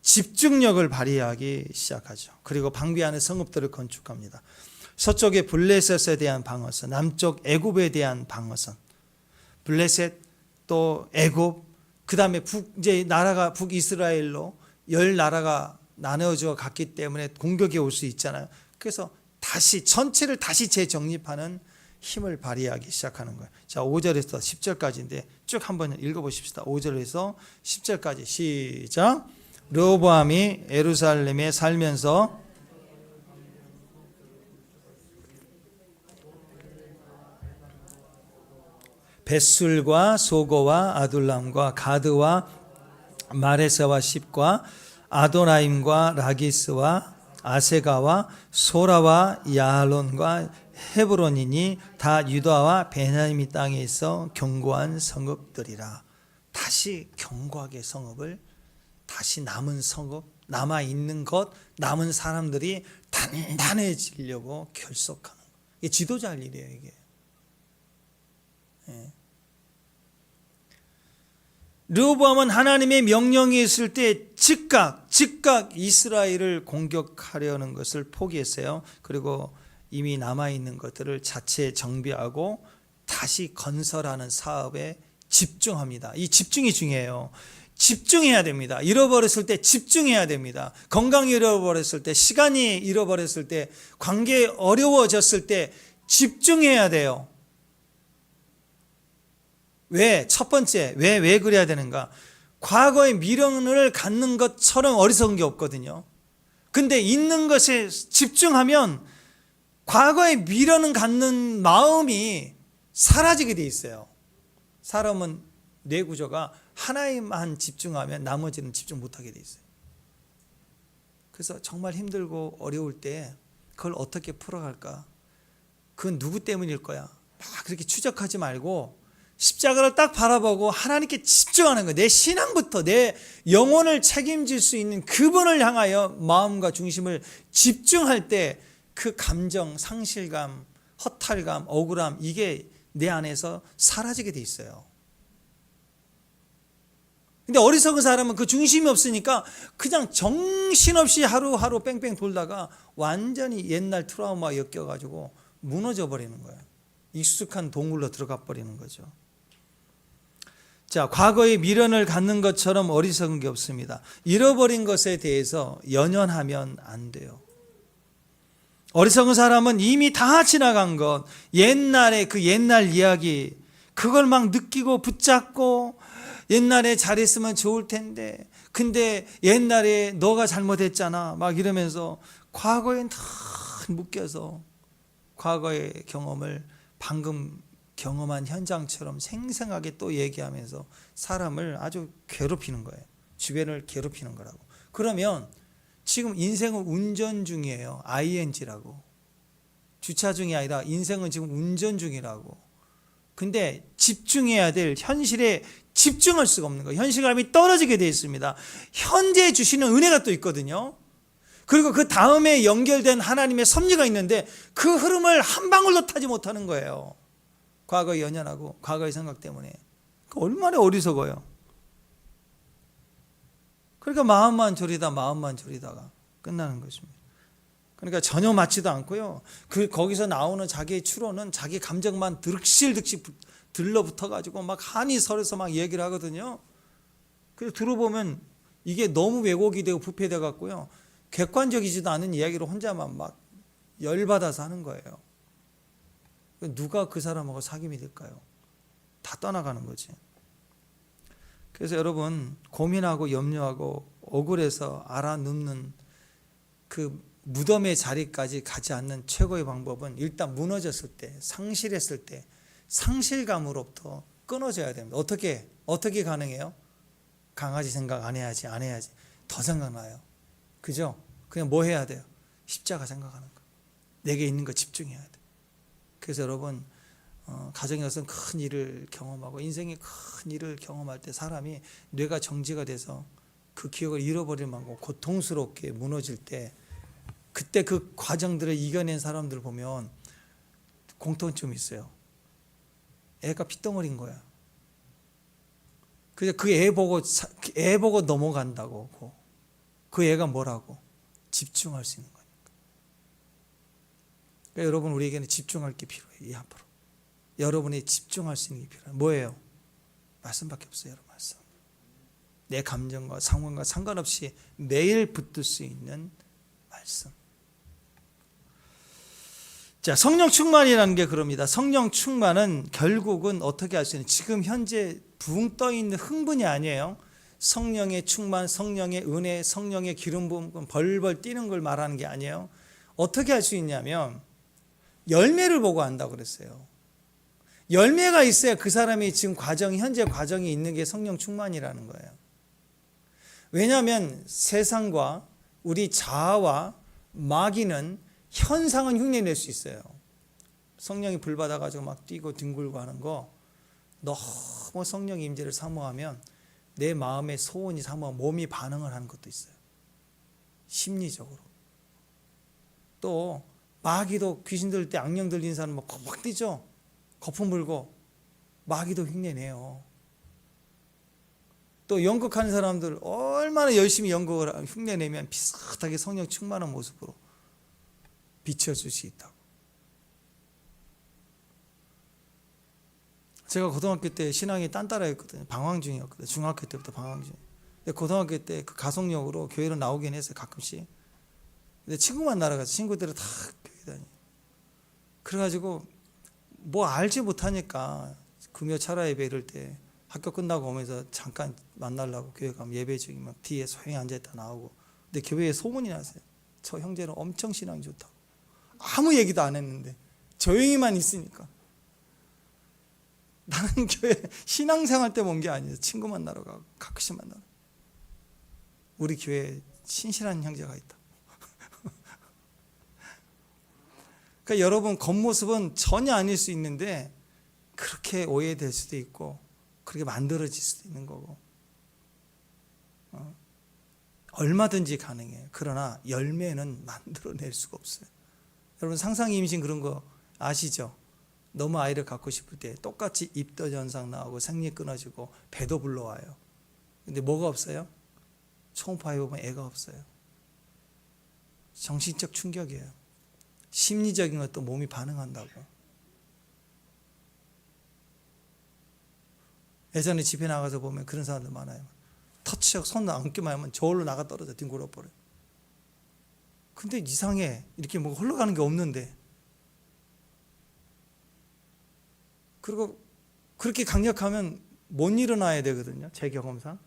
집중력을 발휘하기 시작하죠. 그리고 방비하는 성읍들을 건축합니다. 서쪽의 블레셋에 대한 방어선, 남쪽 애굽에 대한 방어선. 블레셋 또 애굽, 그 다음에 이제 나라가 북이스라엘로 10나라가 나눠져 갔기 때문에 공격이 올 수 있잖아요. 그래서 다시 전체를 다시 재정립하는 힘을 발휘하기 시작하는 거예요. 자, 5절에서 10절까지인데 쭉 한번 읽어보십시다. 5절에서 10절까지 시작. 르호보암이 예루살렘에 살면서 벳술과 소고와 아둘람과 가드와 마레사와 십과 아도나임과 라기스와 아세가와 소라와 야알론과 헤브론이니 다 유다와 베냐민 땅에 있어 견고한 성읍들이라. 다시 견고하게 성읍을, 다시 남은 성읍, 남아있는 것, 남은 사람들이 단단해지려고 결속하는 거예요. 이게 지도자 할 일이에요. 이게. 르호보암은 하나님의 명령이 있을 때 즉각 이스라엘을 공격하려는 것을 포기했어요. 그리고 이미 남아있는 것들을 자체 정비하고 다시 건설하는 사업에 집중합니다. 이 집중이 중요해요. 집중해야 됩니다. 잃어버렸을 때 집중해야 됩니다. 건강이 잃어버렸을 때, 시간이 잃어버렸을 때, 관계 어려워졌을 때 집중해야 돼요. 왜? 첫 번째, 왜 그래야 되는가? 과거의 미련을 갖는 것처럼 어리석은 게 없거든요. 근데 있는 것에 집중하면 과거의 미련을 갖는 마음이 사라지게 돼 있어요. 사람은 뇌 구조가 하나에만 집중하면 나머지는 집중 못하게 돼 있어요. 그래서 정말 힘들고 어려울 때 그걸 어떻게 풀어갈까? 그건 누구 때문일 거야? 막 그렇게 추적하지 말고 십자가를 딱 바라보고 하나님께 집중하는 거예요. 내 신앙부터 내 영혼을 책임질 수 있는 그분을 향하여 마음과 중심을 집중할 때 그 감정, 상실감, 허탈감, 억울함 이게 내 안에서 사라지게 돼 있어요. 근데 어리석은 사람은 그 중심이 없으니까 그냥 정신없이 하루하루 뺑뺑 돌다가 완전히 옛날 트라우마 엮여가지고 무너져 버리는 거예요. 익숙한 동굴로 들어가 버리는 거죠. 자, 과거의 미련을 갖는 것처럼 어리석은 게 없습니다. 잃어버린 것에 대해서 연연하면 안 돼요. 어리석은 사람은 이미 다 지나간 것, 옛날에 그 옛날 이야기, 그걸 막 느끼고 붙잡고 옛날에 잘했으면 좋을 텐데, 근데 옛날에 너가 잘못했잖아 막 이러면서 과거에 다 묶여서 과거의 경험을 방금 경험한 현장처럼 생생하게 또 얘기하면서 사람을 아주 괴롭히는 거예요. 주변을 괴롭히는 거라고. 그러면 지금 인생은 운전 중이에요. ing라고. 주차 중이 아니라 인생은 지금 운전 중이라고. 근데 집중해야 될 현실에 집중할 수가 없는 거예요. 현실감이 떨어지게 되어 있습니다. 현재 주시는 은혜가 또 있거든요. 그리고 그 다음에 연결된 하나님의 섭리가 있는데 그 흐름을 한 방울도 타지 못하는 거예요. 과거에 연연하고 과거의 생각 때문에. 얼마나 어리석어요. 그러니까 마음만 졸이다가 끝나는 것입니다. 그러니까 전혀 맞지도 않고요. 거기서 나오는 자기의 추론은 자기 감정만 득실득실 들러붙어가지고 막 한이 서려서 막 얘기를 하거든요. 그래서 들어보면 이게 너무 왜곡이 되고 부패돼 갖고요. 객관적이지도 않은 이야기로 혼자만 막 열받아서 하는 거예요. 누가 그 사람하고 사귐이 될까요? 다 떠나가는 거지. 그래서 여러분 고민하고 염려하고 억울해서 알아눕는 그 무덤의 자리까지 가지 않는 최고의 방법은 일단 무너졌을 때, 상실했을 때 상실감으로부터 끊어져야 됩니다. 어떻게 가능해요? 강아지 생각 안 해야지 더 생각나요. 그죠? 그냥 뭐 해야 돼요? 십자가 생각하는 거. 내게 있는 거 집중해야 돼. 그래서 여러분 가정에서는 큰 일을 경험하고 인생의 큰 일을 경험할 때 사람이 뇌가 정지가 돼서 그 기억을 잃어버릴 만큼 고통스럽게 무너질 때 그때 그 과정들을 이겨낸 사람들 보면 공통점이 있어요. 애가 핏덩어리인 거야. 그래서 그 애 보고 넘어간다고. 그 애가 뭐라고? 집중할 수 있는 거니까. 그러니까 여러분 우리에게는 집중할 게 필요해요. 이 앞으로. 여러분이 집중할 수 있는 게 필요해요. 뭐예요? 말씀밖에 없어요. 여러분 말씀. 내 감정과 상황과 상관없이 매일 붙들 수 있는 말씀. 자, 성령 충만이라는 게 그럽니다. 성령 충만은 결국은 어떻게 할 수 있는, 지금 현재 붕 떠 있는 흥분이 아니에요. 성령의 충만, 성령의 은혜, 성령의 기름 부음 벌벌 뛰는 걸 말하는 게 아니에요. 어떻게 할 수 있냐면 열매를 보고 한다고 그랬어요. 열매가 있어야 그 사람이 지금 현재 과정이 있는 게 성령 충만이라는 거예요. 왜냐하면 세상과 우리 자아와 마귀는 현상은 흉내낼 수 있어요. 성령이 불 받아가지고 막 뛰고 뒹굴고 하는 거, 너무 성령의 임재를 사모하면 내 마음의 소원이 사모하면 몸이 반응을 하는 것도 있어요. 심리적으로. 또 마귀도 귀신 들릴 때 악령 들린 사람 막 뛰죠. 거품 불고 마귀도 흉내내요. 또 연극하는 사람들 얼마나 열심히 연극을 흉내내면 비슷하게 성령 충만한 모습으로 비춰줄 수 있다고. 제가 고등학교 때 신앙이 딴따라였거든요. 방황 중이었거든요. 중학교 때부터 방황 중. 고등학교 때 그 가속력으로 교회로 나오긴 했어요. 가끔씩. 근데 친구 만나러 가서 친구들은 다 교회 다니. 그래가지고 뭐 알지 못하니까 금요 차라 예배 이럴 때 학교 끝나고 오면서 잠깐 만나려고 교회 가면 예배 중에 막 뒤에 소형이 앉아있다 나오고. 근데 교회에 소문이 났어요. 저 형제는 엄청 신앙이 좋다고. 아무 얘기도 안 했는데 조용히만 있으니까. 나는 교회 신앙생활 때문에 온 게 아니에요. 친구 만나러 가고 가끔씩 만나러. 우리 교회에 신실한 형제가 있다. 그러니까 여러분 겉모습은 전혀 아닐 수 있는데 그렇게 오해될 수도 있고 그렇게 만들어질 수도 있는 거고 얼마든지 가능해요. 그러나 열매는 만들어낼 수가 없어요. 여러분 상상 임신 그런 거 아시죠? 너무 아이를 갖고 싶을 때 똑같이 입덧 현상 나오고 생리 끊어지고 배도 불러와요. 근데 뭐가 없어요? 초음파에 보면 애가 없어요. 정신적 충격이에요. 심리적인 것도 몸이 반응한다고. 예전에 집에 나가서 보면 그런 사람들 많아요. 터치하고 손 안기만 하면 저울로 나가 떨어져 뒹굴어 버려요. 근데 이상해. 이렇게 뭐 흘러가는 게 없는데. 그리고 그렇게 강력하면 못 일어나야 되거든요. 제 경험상.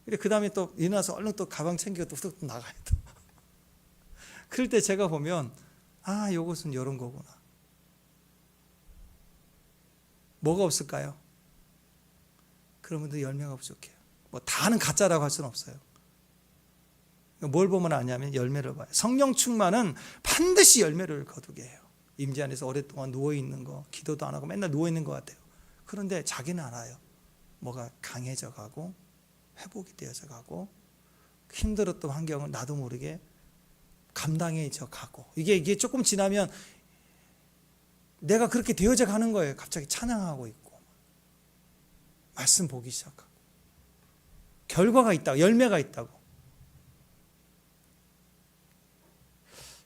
근데 그 다음에 또 일어나서 얼른 또 가방 챙기고 또 나가야 돼. 그럴 때 제가 보면 아, 이것은 이런 거구나. 뭐가 없을까요? 그러면 열매가 부족해요. 뭐 다는 가짜라고 할 수는 없어요. 뭘 보면 아냐면 열매를 봐요. 성령 충만은 반드시 열매를 거두게 해요. 임재 안에서 오랫동안 누워있는 거, 기도도 안 하고 맨날 누워있는 것 같아요. 그런데 자기는 알아요. 뭐가 강해져 가고 회복이 되어져 가고 힘들었던 환경을 나도 모르게 감당해져 가고 이게 조금 지나면 내가 그렇게 되어져 가는 거예요. 갑자기 찬양하고 있고 말씀 보기 시작하고 결과가 있다고, 열매가 있다고.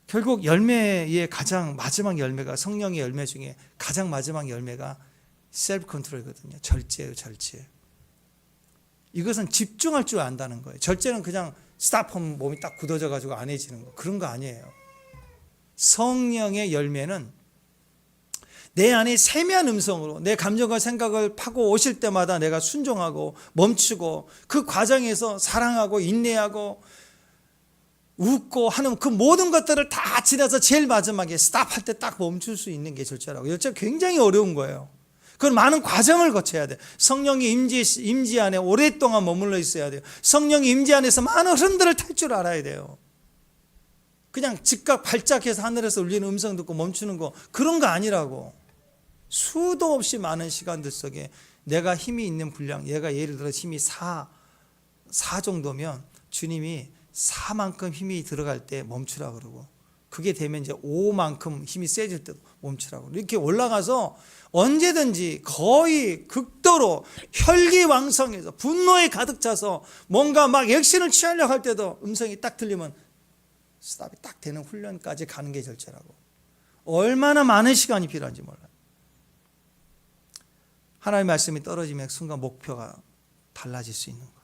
결국 열매의 가장 마지막 열매가, 성령의 열매 중에 가장 마지막 열매가 셀프 컨트롤이거든요. 절제예요, 절제. 이것은 집중할 줄 안다는 거예요. 절제는 그냥 스탑하면 몸이 딱 굳어져 가지고 안 해지는 거, 그런 거 아니에요. 성령의 열매는 내 안에 세미한 음성으로 내 감정과 생각을 파고 오실 때마다 내가 순종하고 멈추고 그 과정에서 사랑하고 인내하고 웃고 하는 그 모든 것들을 다 지나서 제일 마지막에 스탑할 때 딱 멈출 수 있는 게 절제라고. 절제 굉장히 어려운 거예요. 그건 많은 과정을 거쳐야 돼요. 성령이 임재 안에 오랫동안 머물러 있어야 돼요. 성령이 임재 안에서 많은 흐름들을 탈 줄 알아야 돼요. 그냥 즉각 발작해서 하늘에서 울리는 음성 듣고 멈추는 거, 그런 거 아니라고. 수도 없이 많은 시간들 속에 내가 힘이 있는 분량, 얘가 예를 들어 힘이 4 정도면 주님이 4만큼 힘이 들어갈 때 멈추라 그러고, 그게 되면 이제 5만큼 힘이 세질 때도 멈추라고. 이렇게 올라가서 언제든지 거의 극도로 혈기왕성해서 분노에 가득 차서 뭔가 막 액션을 취하려고 할 때도 음성이 딱 들리면 스탑이 딱 되는 훈련까지 가는 게 절제라고. 얼마나 많은 시간이 필요한지 몰라요. 하나님의 말씀이 떨어지면 순간 목표가 달라질 수 있는 거예요.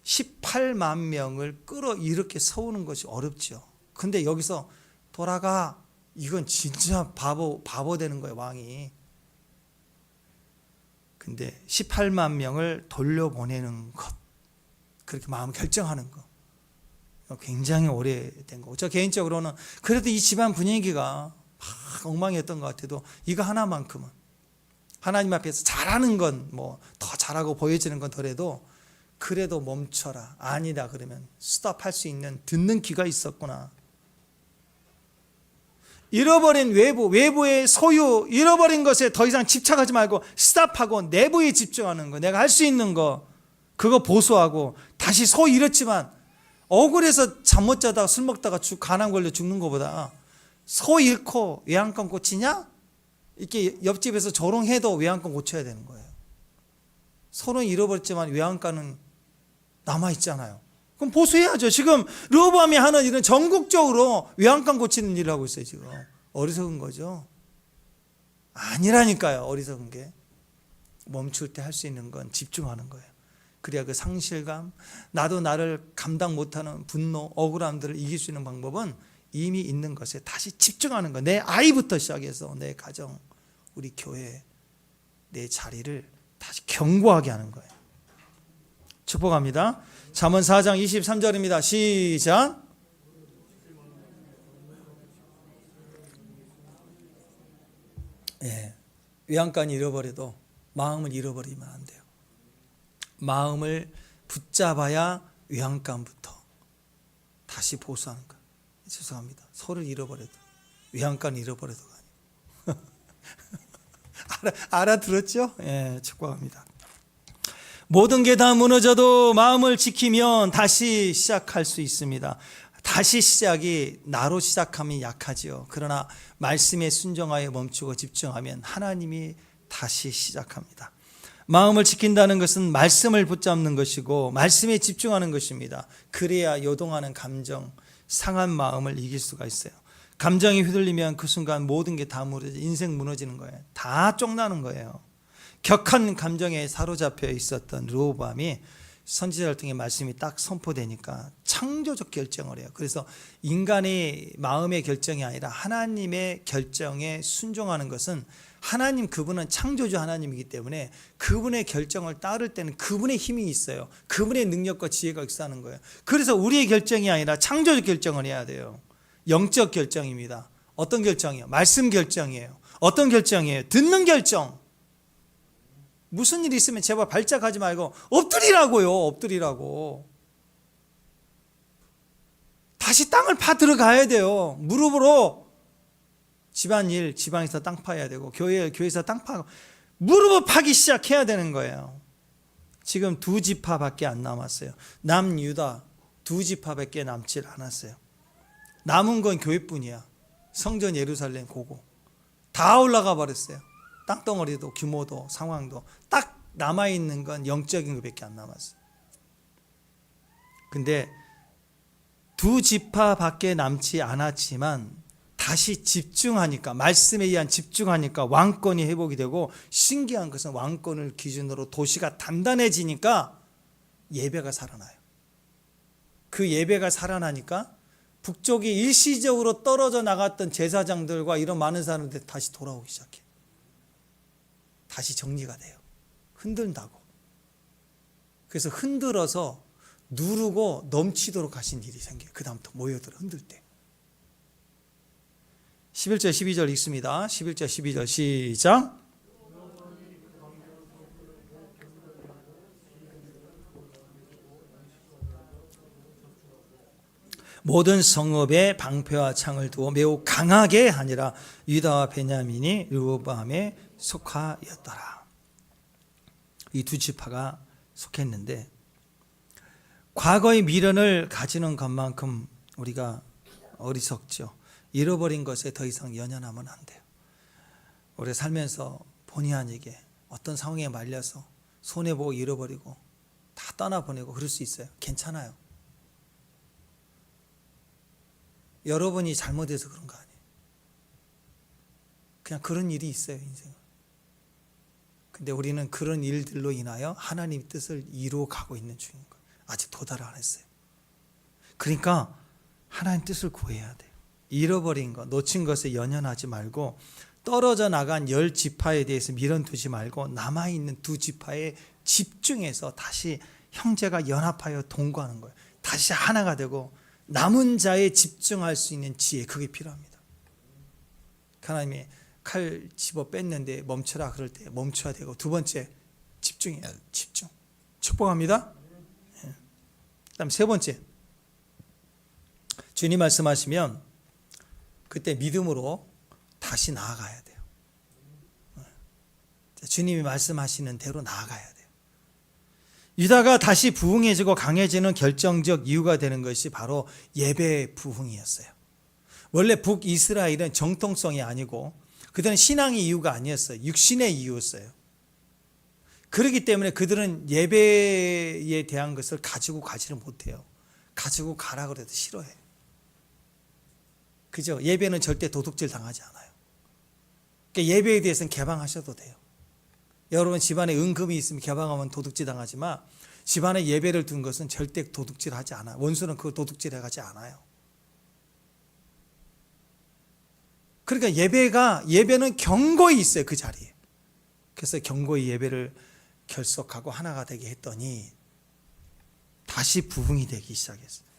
18만 명을 끌어일으켜 세우는 것이 어렵죠. 근데 여기서 돌아가, 이건 진짜 바보 되는 거예요, 왕이. 근데 18만 명을 돌려보내는 것, 그렇게 마음 결정하는 것, 굉장히 오래된 거고. 저 개인적으로는 그래도 이 집안 분위기가 막 엉망이었던 것 같아도 이거 하나만큼은 하나님 앞에서 잘하는 건 뭐 더 잘하고 보여지는 건 더라도 그래도 멈춰라, 아니다 그러면 스톱할 수 있는 듣는 귀가 있었구나. 잃어버린 외부의 소유, 잃어버린 것에 더 이상 집착하지 말고 스탑하고 내부에 집중하는 거, 내가 할 수 있는 거, 그거 보수하고 다시 잃었지만 억울해서 잠 못 자다가 술 먹다가 간암 걸려 죽는 것보다 잃고 외양간 고치냐? 이렇게 옆집에서 조롱해도 외양간 고쳐야 되는 거예요. 서로 잃어버렸지만 외양간은 남아있잖아요. 그럼 보수해야죠. 지금 르호보암이 하는 일은 전국적으로 외양간 고치는 일을 하고 있어요. 지금 어리석은 거죠. 아니라니까요. 어리석은 게 멈출 때 할 수 있는 건 집중하는 거예요. 그래야 그 상실감, 나도 나를 감당 못하는 분노, 억울함들을 이길 수 있는 방법은 이미 있는 것에 다시 집중하는 거. 내 아이부터 시작해서 내 가정, 우리 교회, 내 자리를 다시 견고하게 하는 거예요. 축복합니다. 잠언 4장 23절입니다. 시작. 예, 외양간이 잃어버려도 마음을 잃어버리면 안 돼요. 마음을 붙잡아야 외양간부터 다시 보수하는 거예요. 죄송합니다. 소를 잃어버려도, 외양간 잃어버려도 아니고. 알아들었죠? 예, 축복합니다. 모든 게 다 무너져도 마음을 지키면 다시 시작할 수 있습니다. 다시 시작이 나로 시작하면 약하지요. 그러나 말씀에 순종하여 멈추고 집중하면 하나님이 다시 시작합니다. 마음을 지킨다는 것은 말씀을 붙잡는 것이고 말씀에 집중하는 것입니다. 그래야 요동하는 감정, 상한 마음을 이길 수가 있어요. 감정이 휘둘리면 그 순간 모든 게 다 무너져, 인생 무너지는 거예요. 다 쪽나는 거예요. 격한 감정에 사로잡혀 있었던 르호보암이 선지자를 통해 말씀이 딱 선포되니까 창조적 결정을 해요. 그래서 인간의 마음의 결정이 아니라 하나님의 결정에 순종하는 것은 하나님, 그분은 창조주 하나님이기 때문에 그분의 결정을 따를 때는 그분의 힘이 있어요. 그분의 능력과 지혜가 역사하는 거예요. 그래서 우리의 결정이 아니라 창조적 결정을 해야 돼요. 영적 결정입니다. 어떤 결정이요? 말씀 결정이에요. 어떤 결정이에요? 듣는 결정. 무슨 일이 있으면 제발 발작하지 말고 엎드리라고요. 엎드리라고. 다시 땅을 파 들어가야 돼요. 무릎으로. 집안일, 지방에서 땅 파야 되고 교회에서 땅 파고 무릎을 파기 시작해야 되는 거예요. 지금 2지파밖에 안 남았어요. 남유다 2지파밖에 남질 않았어요. 남은 건 교회뿐이야. 성전 예루살렘 고고 다 올라가 버렸어요. 땅덩어리도 규모도 상황도 딱 남아있는 건 영적인 것밖에 안 남았어요. 근데 2지파밖에 남지 않았지만 다시 집중하니까, 말씀에 의한 집중하니까 왕권이 회복이 되고, 신기한 것은 왕권을 기준으로 도시가 단단해지니까 예배가 살아나요. 그 예배가 살아나니까 북쪽이 일시적으로 떨어져 나갔던 제사장들과 이런 많은 사람들 다시 돌아오기 시작해요. 다시 정리가 돼요. 흔든다고. 그래서 흔들어서 누르고 넘치도록 하신 일이 생겨요. 그 다음부터 모여들어 흔들 때. 11절 12절 읽습니다. 11절 12절 시작. 모든 성읍에 방패와 창을 두어 매우 강하게 하니라. 유다와 베냐민이 르호보암에 속하였더라. 이 2지파가 속했는데, 과거의 미련을 가지는 것만큼 우리가 어리석죠. 잃어버린 것에 더 이상 연연하면 안 돼요. 우리가 살면서 본의 아니게 어떤 상황에 말려서 손해보고 잃어버리고 다 떠나보내고 그럴 수 있어요. 괜찮아요. 여러분이 잘못해서 그런 거 아니에요. 그냥 그런 일이 있어요, 인생은. 근데 우리는 그런 일들로 인하여 하나님의 뜻을 이루어 가고 있는 중인 거예요. 아직 도달을 안 했어요. 그러니까 하나님 뜻을 구해야 돼요. 잃어버린 것, 놓친 것에 연연하지 말고, 떨어져 나간 10지파에 대해서 미련 두지 말고 남아있는 2지파에 집중해서 다시 형제가 연합하여 동거하는 거예요. 다시 하나가 되고 남은 자에 집중할 수 있는 지혜, 그게 필요합니다. 하나님이 칼 집어 뺐는데 멈춰라 그럴 때 멈춰야 되고, 두 번째 집중해야, 집중. 축복합니다. 그다음 세 번째, 주님 말씀하시면 그때 믿음으로 다시 나아가야 돼요. 주님이 말씀하시는 대로 나아가야 돼요. 유다가 다시 부흥해지고 강해지는 결정적 이유가 되는 것이 바로 예배 부흥이었어요. 원래 북이스라엘은 정통성이 아니고 그들은 신앙의 이유가 아니었어요. 육신의 이유였어요. 그렇기 때문에 그들은 예배에 대한 것을 가지고 가지를 못해요. 가지고 가라 그래도 싫어해요. 그죠? 예배는 절대 도둑질 당하지 않아요. 그러니까 예배에 대해서는 개방하셔도 돼요. 여러분 집안에 은금이 있으면 개방하면 도둑질 당하지만, 집안에 예배를 둔 것은 절대 도둑질 하지 않아요. 원수는 그 도둑질 해가지 않아요. 그러니까 예배는 경고히 있어요, 그 자리에. 그래서 경고히 예배를 결속하고 하나가 되게 했더니 다시 부흥이 되기 시작했어요.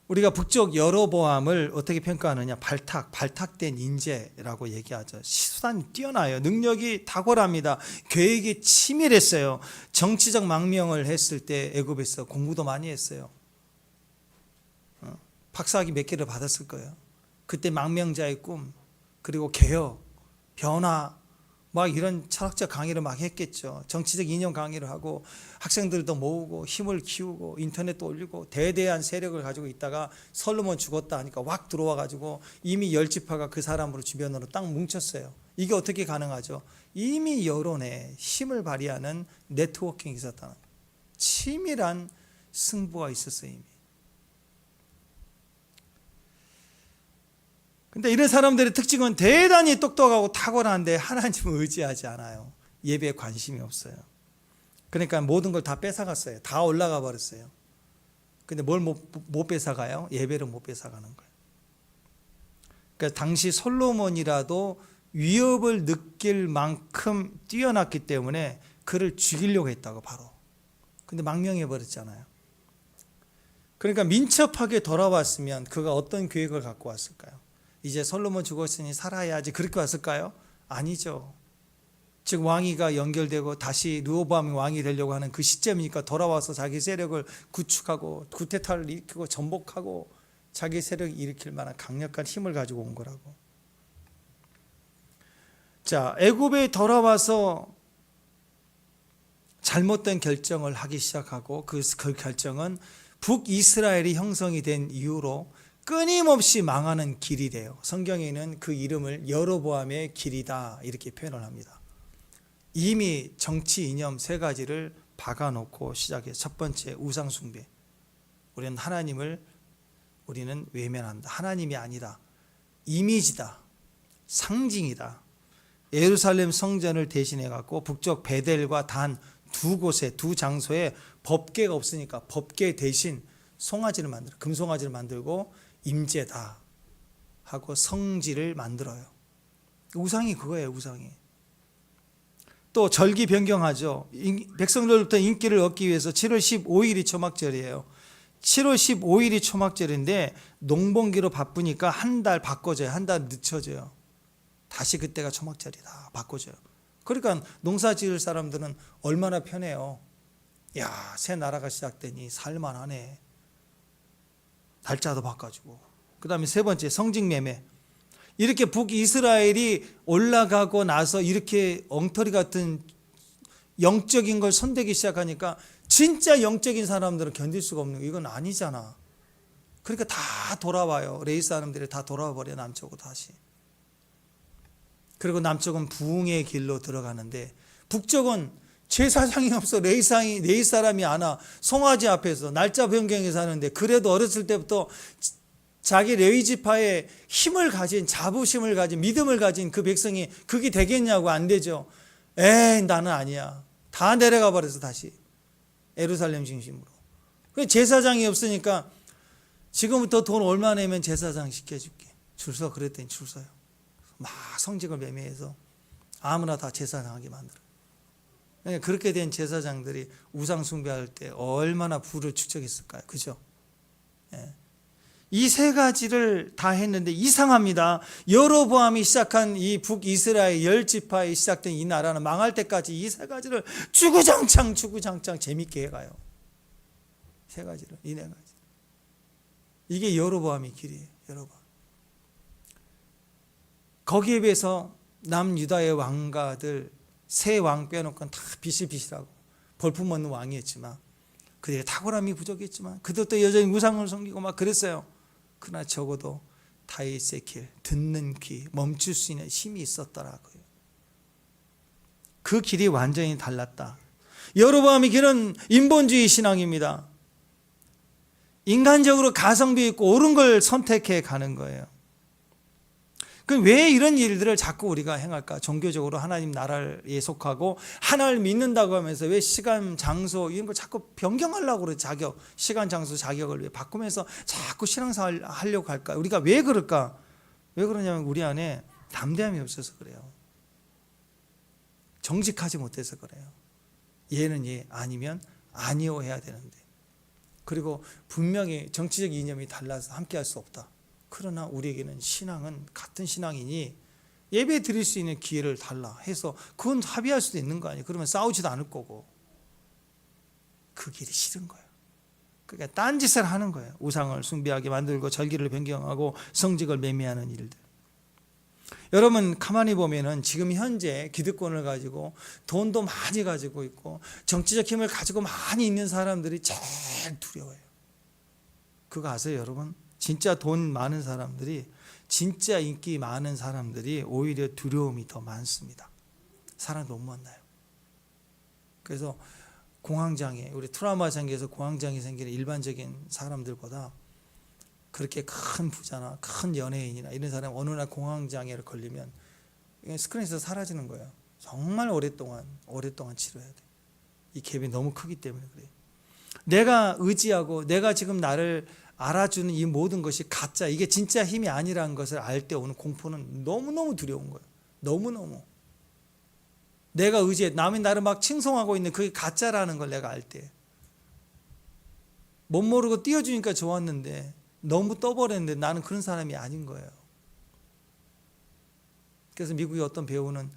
우리가 북쪽 여로보암을 어떻게 평가하느냐? 발탁된 인재라고 얘기하죠. 수단이 뛰어나요. 능력이 탁월합니다. 계획이 치밀했어요. 정치적 망명을 했을 때 애굽에서 공부도 많이 했어요. 박사학위 몇 개를 받았을 거예요. 그때 망명자의 꿈, 그리고 개혁, 변화, 막 이런 철학적 강의를 막 했겠죠. 정치적 이념 강의를 하고 학생들도 모으고 힘을 키우고 인터넷도 올리고 대대한 세력을 가지고 있다가 솔로몬 죽었다 하니까 확 들어와 가지고 이미 10지파가 그 사람으로 주변으로 딱 뭉쳤어요. 이게 어떻게 가능하죠? 이미 여론에 힘을 발휘하는 네트워킹이 있었다는, 치밀한 승부가 있었어요, 이미. 근데 이런 사람들의 특징은 대단히 똑똑하고 탁월한데 하나님을 의지하지 않아요. 예배에 관심이 없어요. 그러니까 모든 걸 다 뺏어갔어요. 다 올라가 버렸어요. 근데 뭘 못 뺏어가요? 예배를 못 뺏어가는 거예요. 그러니까 당시 솔로몬이라도 위협을 느낄 만큼 뛰어났기 때문에 그를 죽이려고 했다고 바로. 근데 망명해 버렸잖아요. 그러니까 민첩하게 돌아왔으면 그가 어떤 계획을 갖고 왔을까요? 이제 솔로몬 죽었으니 살아야지 그렇게 왔을까요? 아니죠. 즉 왕위가 연결되고 다시 르호보암이 왕이 되려고 하는 그 시점이니까 돌아와서 자기 세력을 구축하고 쿠데타를 일으키고 전복하고 자기 세력을 일으킬 만한 강력한 힘을 가지고 온 거라고. 자, 애굽에 돌아와서 잘못된 결정을 하기 시작하고 그 결정은 북이스라엘이 형성이 된 이후로 끊임없이 망하는 길이래요. 성경에는 그 이름을 여로보암의 길이다 이렇게 표현을 합니다. 이미 정치 이념 세 가지를 박아놓고 시작해. 첫 번째, 우상 숭배. 우리는 외면한다. 하나님이 아니다. 이미지다. 상징이다. 예루살렘 성전을 대신해 갖고 북쪽 베델과 단 두 곳에, 두 장소에 법궤가 없으니까 법궤 대신 송아지를 만들어, 금송아지를 만들고 임재다 하고 성지를 만들어요. 우상이 그거예요. 우상이. 또 절기 변경하죠. 백성들로부터 인기를 얻기 위해서 7월 15일이 초막절이에요. 7월 15일이 초막절인데 농번기로 바쁘니까 한 달 바꿔줘요. 한 달 늦춰져요. 다시 그때가 초막절이다. 바꿔줘요. 그러니까 농사 지을 사람들은 얼마나 편해요. 야, 새 나라가 시작되니 살만하네. 날짜도 바꿔주고. 그 다음에 세 번째, 성직매매. 이렇게 북이스라엘이 올라가고 나서 이렇게 엉터리 같은 영적인 걸 손대기 시작하니까 진짜 영적인 사람들은 견딜 수가 없는 거. 이건 아니잖아. 그러니까 다 돌아와요. 레위 사람들이 다 돌아와 버려, 남쪽으로 다시. 그리고 남쪽은 부흥의 길로 들어가는데 북쪽은 제사장이 없어. 레위 사람이 안 와. 송아지 앞에서 날짜 변경해서 하는데 그래도 어렸을 때부터 자기 레위 지파의 힘을 가진, 자부심을 가진, 믿음을 가진 그 백성이 그게 되겠냐고. 안 되죠. 에이, 나는 아니야. 다 내려가 버려서 다시 예루살렘 중심으로. 제사장이 없으니까 지금부터 돈 얼마 내면 제사장 시켜줄게. 줄 서. 그랬더니 줄 서요. 막 성직을 매매해서 아무나 다 제사장하게 만들어요. 그렇게 된 제사장들이 우상 숭배할 때 얼마나 부를 축적했을까요? 그죠? 이 세 가지를 다 했는데 이상합니다. 여로보암이 시작한 이 북이스라엘 10지파에 시작된 이 나라는 망할 때까지 이 세 가지를 주구장창 재밌게 해가요. 세 가지를, 이 네 가지. 이게 여로보암의 길이에요. 여로보암. 거기에 비해서 남유다의 왕가들 세 왕 빼놓고는 다 비실비실하고 볼품없는 왕이었지만 그들의 탁월함이 부족했지만 그들도 여전히 우상을 섬기고 막 그랬어요. 그러나 적어도 다윗의 길, 듣는 귀, 멈출 수 있는 힘이 있었더라고요. 그 길이 완전히 달랐다. 여로보암의 길은 인본주의 신앙입니다. 인간적으로 가성비 있고 옳은 걸 선택해 가는 거예요. 그럼 왜 이런 일들을 자꾸 우리가 행할까? 종교적으로 하나님 나라에 속하고 하나님을 믿는다고 하면서 왜 시간, 장소 이런 걸 자꾸 변경하려고 그래. 자격, 시간, 장소, 자격을 왜 바꾸면서 자꾸 신앙생활 하려고 할까? 우리가 왜 그럴까? 왜 그러냐면 우리 안에 담대함이 없어서 그래요. 정직하지 못해서 그래요. 얘는 얘, 아니면 아니요 해야 되는데. 그리고 분명히 정치적 이념이 달라서 함께 할 수 없다. 그러나 우리에게는 신앙은 같은 신앙이니 예배 드릴 수 있는 기회를 달라 해서 그건 합의할 수도 있는 거 아니에요. 그러면 싸우지도 않을 거고. 그 길이 싫은 거예요. 그러니까 딴짓을 하는 거예요. 우상을 숭배하게 만들고 절기를 변경하고 성직을 매매하는 일들. 여러분 가만히 보면은 지금 현재 기득권을 가지고 돈도 많이 가지고 있고 정치적 힘을 가지고 많이 있는 사람들이 제일 두려워요. 그거 아세요, 여러분? 진짜 돈 많은 사람들이, 진짜 인기 많은 사람들이 오히려 두려움이 더 많습니다. 사람 못 만나요. 그래서 공황장애, 우리 트라우마 생겨서 공황장애 생기는 일반적인 사람들보다 그렇게 큰 부자나 큰 연예인이나 이런 사람 어느 날 공황장애를 걸리면 스크린에서 사라지는 거예요. 정말 오랫동안 치료해야 돼요. 이 갭이 너무 크기 때문에 그래요. 내가 의지하고 내가 지금 나를 알아주는 이 모든 것이 가짜, 이게 진짜 힘이 아니라는 것을 알 때 오는 공포는 너무너무 두려운 거예요. 너무너무. 내가 의지해, 남이 나를 막 칭송하고 있는 그게 가짜라는 걸 내가 알 때. 못 모르고 띄워주니까 좋았는데 너무 떠버렸는데 나는 그런 사람이 아닌 거예요. 그래서 미국의 어떤 배우는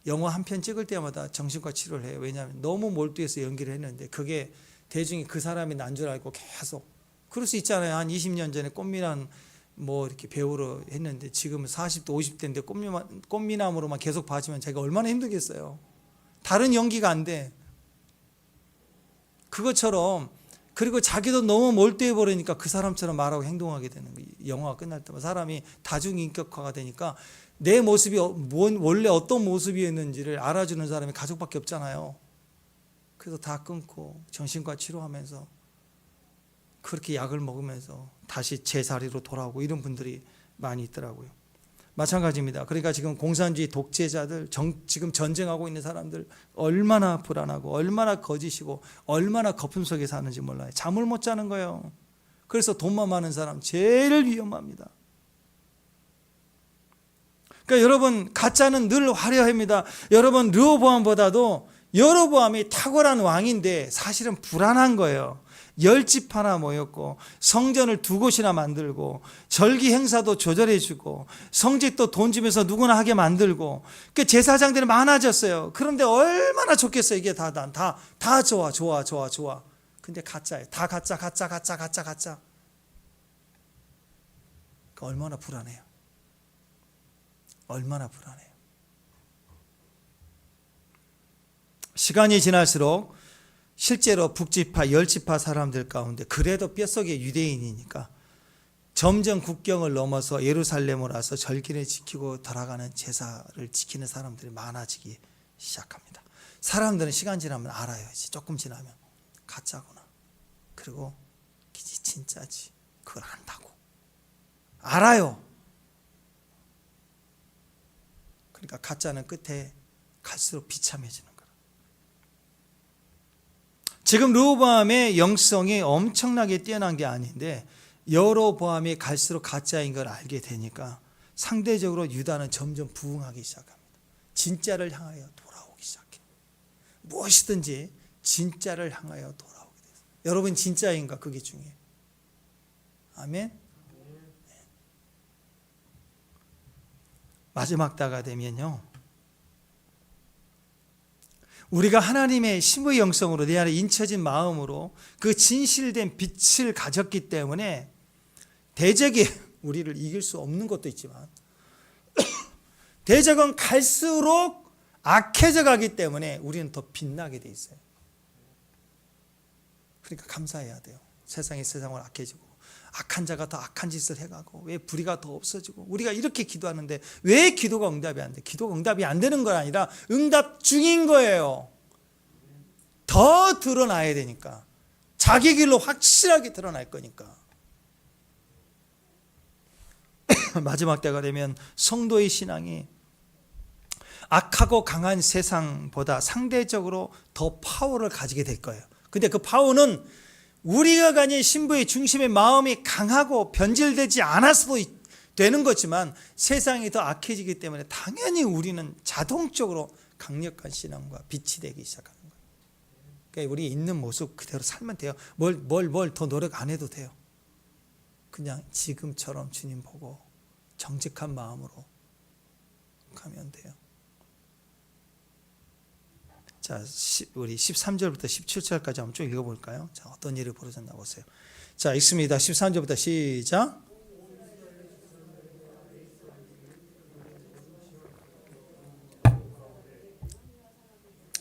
영화 한 편 찍을 때마다 정신과 치료를 해요. 왜냐하면 너무 몰두해서 연기를 했는데 그게 대중이 그 사람이 난 줄 알고 계속. 그럴 수 있잖아요. 한 20년 전에 꽃미남 뭐 이렇게 배우로 했는데 지금은 40대 50대인데 꽃미남으로만 계속 봐주면 제가 얼마나 힘들겠어요. 다른 연기가 안 돼. 그것처럼. 그리고 자기도 너무 몰두해 버리니까 그 사람처럼 말하고 행동하게 되는 거예요. 영화가 끝날 때마다 사람이 다중인격화가 되니까 내 모습이 원래 어떤 모습이었는지를 알아주는 사람이 가족밖에 없잖아요. 그래서 다 끊고 정신과 치료하면서 그렇게 약을 먹으면서 다시 제자리로 돌아오고 이런 분들이 많이 있더라고요. 마찬가지입니다. 그러니까 지금 공산주의 독재자들, 지금 전쟁하고 있는 사람들 얼마나 불안하고 얼마나 거짓이고 얼마나 거품 속에 사는지 몰라요. 잠을 못 자는 거예요. 그래서 돈만 많은 사람 제일 위험합니다. 그러니까 여러분, 가짜는 늘 화려합니다. 여러분, 르호보암보다도 여로보암이 탁월한 왕인데 사실은 불안한 거예요. 10집 하나 모였고 성전을 2곳이나 만들고 절기 행사도 조절해주고 성직도 돈 주면서 누구나 하게 만들고 그 제사장들이 많아졌어요. 그런데 얼마나 좋겠어요. 이게 다 좋아. 근데 가짜예요. 다 가짜. 그러니까 얼마나 불안해요. 얼마나 불안해요. 시간이 지날수록 실제로 북지파, 열지파 사람들 가운데 그래도 뼛속에 유대인이니까 점점 국경을 넘어서 예루살렘으로 와서 절기를 지키고 돌아가는 제사를 지키는 사람들이 많아지기 시작합니다. 사람들은 시간 지나면 알아요. 조금 지나면 가짜구나. 그리고 진짜지. 그걸 안다고. 알아요. 그러니까 가짜는 끝에 갈수록 비참해지는 거예요. 지금 르호보암의 영성이 엄청나게 뛰어난 게 아닌데 여로보암이 갈수록 가짜인 걸 알게 되니까 상대적으로 유다는 점점 부흥하기 시작합니다. 진짜를 향하여 돌아오기 시작해요. 무엇이든지 진짜를 향하여 돌아오게 돼요. 여러분 진짜인가? 그게 중요해요. 아멘. 네. 마지막 때가 되면요, 우리가 하나님의 신부의 영성으로 내 안에 인쳐진 마음으로 그 진실된 빛을 가졌기 때문에 대적이 우리를 이길 수 없는 것도 있지만 대적은 갈수록 악해져 가기 때문에 우리는 더 빛나게 돼 있어요. 그러니까 감사해야 돼요. 세상이 세상을 악해지고 악한 자가 더 악한 짓을 해가고 왜 불의가 더 없어지고 우리가 이렇게 기도하는데 왜 기도가 응답이 안 돼? 기도가 응답이 안 되는 건 아니라 응답 중인 거예요. 더 드러나야 되니까. 자기 길로 확실하게 드러날 거니까. 마지막 때가 되면 성도의 신앙이 악하고 강한 세상보다 상대적으로 더 파워를 가지게 될 거예요. 근데 그 파워는 우리가 가진 신부의 중심의 마음이 강하고 변질되지 않았어도 되는 거지만 세상이 더 악해지기 때문에 당연히 우리는 자동적으로 강력한 신앙과 빛이 되기 시작하는 거예요. 그러니까 우리 있는 모습 그대로 살면 돼요. 뭘 더 노력 안 해도 돼요. 그냥 지금처럼 주님 보고 정직한 마음으로 가면 돼요. 자, 우리 13절부터 17절까지 한번 쭉 읽어볼까요? 자, 어떤 일이 벌어졌나 보세요. 자, 읽습니다. 13절부터 시작.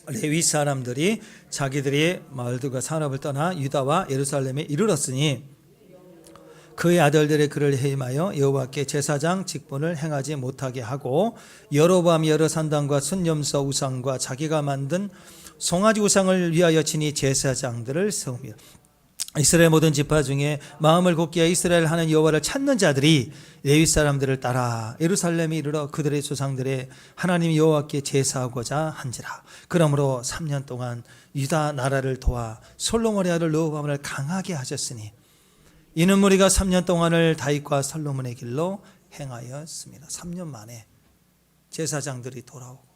레위 사람들이 자기들의 마을들과 산업을 떠나 유다와 예루살렘에 이르렀으니 그의 아들들의 그를 해임하여 여호와께 제사장 직분을 행하지 못하게 하고 여로보암 여러 산당과 순념서 우상과 자기가 만든 송아지 우상을 위하여 친히 제사장들을 세우며 이스라엘 모든 지파 중에 마음을 굳게 하여 이스라엘 하는 여호와를 찾는 자들이 레위 사람들을 따라 예루살렘에 이르러 그들의 조상들의 하나님 여호와께 제사하고자 한지라. 그러므로 3년 동안 유다 나라를 도와 솔로몬의 아들 르호보암을 강하게 하셨으니 이는 무리가 3년 동안을 다윗과 솔로몬의 길로 행하였습니다. 3년 만에 제사장들이 돌아오고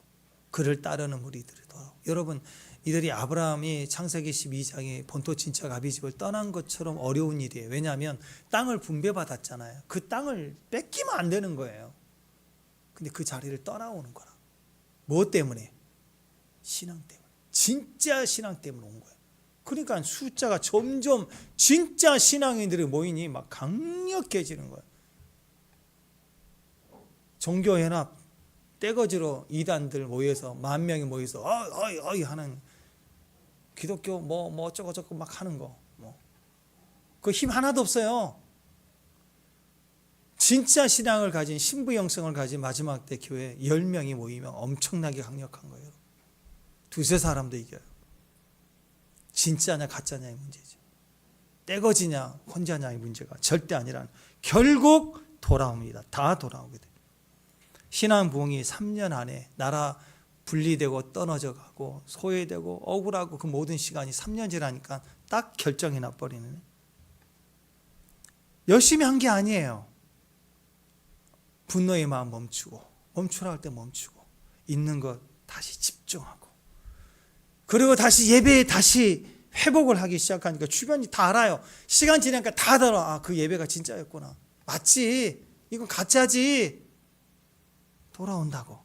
그를 따르는 무리들이 돌아오고. 여러분, 이들이 아브라함이 창세기 12장에 본토 친척 아비집을 떠난 것처럼 어려운 일이에요. 왜냐하면 땅을 분배받았잖아요. 그 땅을 뺏기면 안 되는 거예요. 근데 그 자리를 떠나오는 거라. 무엇 때문에? 신앙 때문에. 진짜 신앙 때문에 온 거예요. 그러니까 숫자가 점점 진짜 신앙인들이 모이니 막 강력해지는 거예요. 종교연합 떼거지로 이단들 모여서 10,000명이 모여서 어이 하는 기독교 뭐 어쩌고 저쩌고 막 하는 거, 그 힘 하나도 없어요. 진짜 신앙을 가진 신부 영성을 가진 마지막 때 교회 10명이 모이면 엄청나게 강력한 거예요. 두세 사람도 이겨요. 진짜냐 가짜냐의 문제죠. 떼거지냐 혼자냐의 문제가 절대 아니라는. 결국 돌아옵니다. 다 돌아오게 돼요. 신앙 부흥이 3년 안에 나라 분리되고 떨어져 가고 소외되고 억울하고 그 모든 시간이 3년 지나니까 딱 결정이 나버리는. 열심히 한 게 아니에요. 분노의 마음 멈추라 할 때 멈추고 있는 것 다시 집중하고, 그리고 다시 예배에 다시 회복을 하기 시작하니까 주변이 다 알아요. 시간 지나니까 다 알아. 그 예배가 진짜였구나. 맞지? 이건 가짜지. 돌아온다고.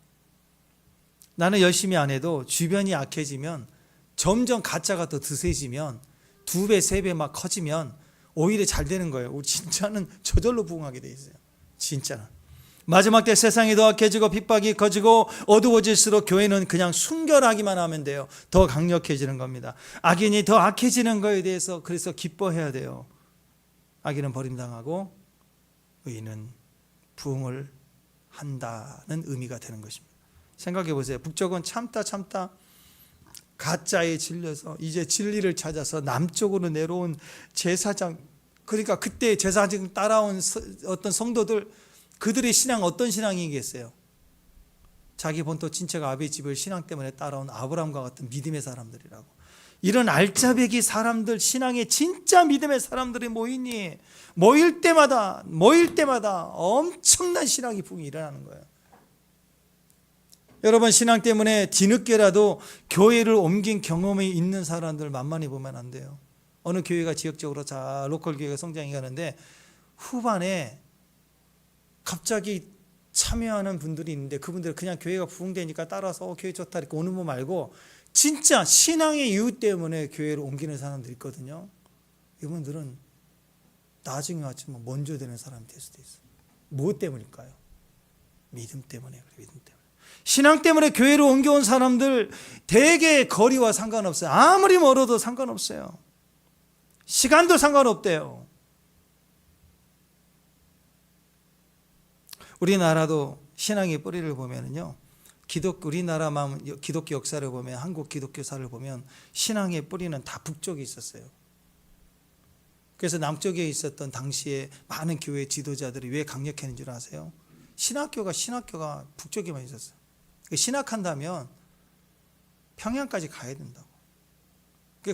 나는 열심히 안 해도 주변이 약해지면 점점 가짜가 더 드세지면 2배, 3배 막 커지면 오히려 잘 되는 거예요. 우리 진짜는 저절로 부흥하게 돼 있어요. 진짜는. 마지막 때 세상이 더 악해지고 핍박이 커지고 어두워질수록 교회는 그냥 순결하기만 하면 돼요. 더 강력해지는 겁니다. 악인이 더 악해지는 거에 대해서 그래서 기뻐해야 돼요. 악인은 버림당하고 의인은 부흥을 한다는 의미가 되는 것입니다. 생각해 보세요. 북쪽은 참다 가짜에 질려서 이제 진리를 찾아서 남쪽으로 내려온 제사장, 그러니까 그때 제사장 따라온 어떤 성도들, 그들의 신앙 어떤 신앙이겠어요? 자기 본토 친척 아비 집을 신앙 때문에 따라온 아브라함과 같은 믿음의 사람들이라고. 이런 알짜배기 사람들, 신앙의 진짜 믿음의 사람들이 모이니 모일 때마다 엄청난 신앙의 부흥이 일어나는 거예요. 여러분, 신앙 때문에 뒤늦게라도 교회를 옮긴 경험이 있는 사람들 만만히 보면 안 돼요. 어느 교회가 지역적으로 로컬 교회가 성장해 가는데 후반에 갑자기 참여하는 분들이 있는데 그분들 그냥 교회가 부흥되니까 따라서 교회 좋다 이렇게 오는 분 말고 진짜 신앙의 이유 때문에 교회를 옮기는 사람들이 있거든요. 이분들은 나중에 왔지만 먼저 되는 사람이 될 수도 있어요. 무엇 때문일까요? 믿음 때문에. 믿음 때문에. 신앙 때문에 교회를 옮겨온 사람들 대개 거리와 상관없어요. 아무리 멀어도 상관없어요. 시간도 상관없대요. 우리나라도 신앙의 뿌리를 보면은요, 우리나라만 기독교 역사를 보면, 한국 기독교사를 보면 신앙의 뿌리는 다 북쪽에 있었어요. 그래서 남쪽에 있었던 당시에 많은 교회 지도자들이 왜 강력했는 줄 아세요? 신학교가 북쪽에만 있었어요. 신학한다면 평양까지 가야 된다고.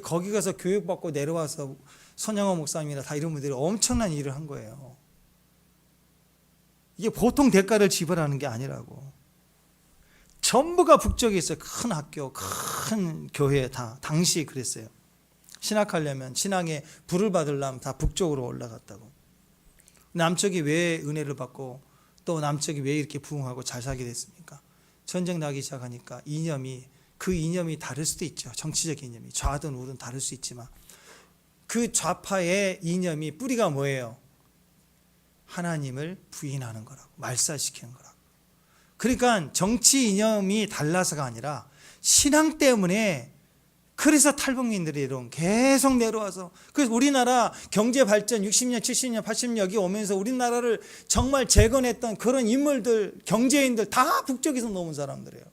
거기 가서 교육받고 내려와서 손영호 목사님이나 다 이런 분들이 엄청난 일을 한 거예요. 이게 보통 대가를 지불하는 게 아니라고. 전부가 북쪽에 있어요. 큰 학교, 큰 교회 다 당시 그랬어요. 신학하려면, 신앙에 불을 받으려면 다 북쪽으로 올라갔다고. 남쪽이 왜 은혜를 받고 또 남쪽이 왜 이렇게 부흥하고 잘 살게 됐습니까? 전쟁 나기 시작하니까 그 이념이 다를 수도 있죠. 정치적 이념이 좌든 우든 다를 수 있지만 그 좌파의 이념이 뿌리가 뭐예요? 하나님을 부인하는 거라고, 말살시키는 거라고. 그러니까 정치 이념이 달라서가 아니라 신앙 때문에, 그래서 탈북민들이 계속 내려와서, 그래서 우리나라 경제 발전 60년, 70년, 80년 여기 오면서 우리나라를 정말 재건했던 그런 인물들, 경제인들 다 북쪽에서 넘은 사람들이에요.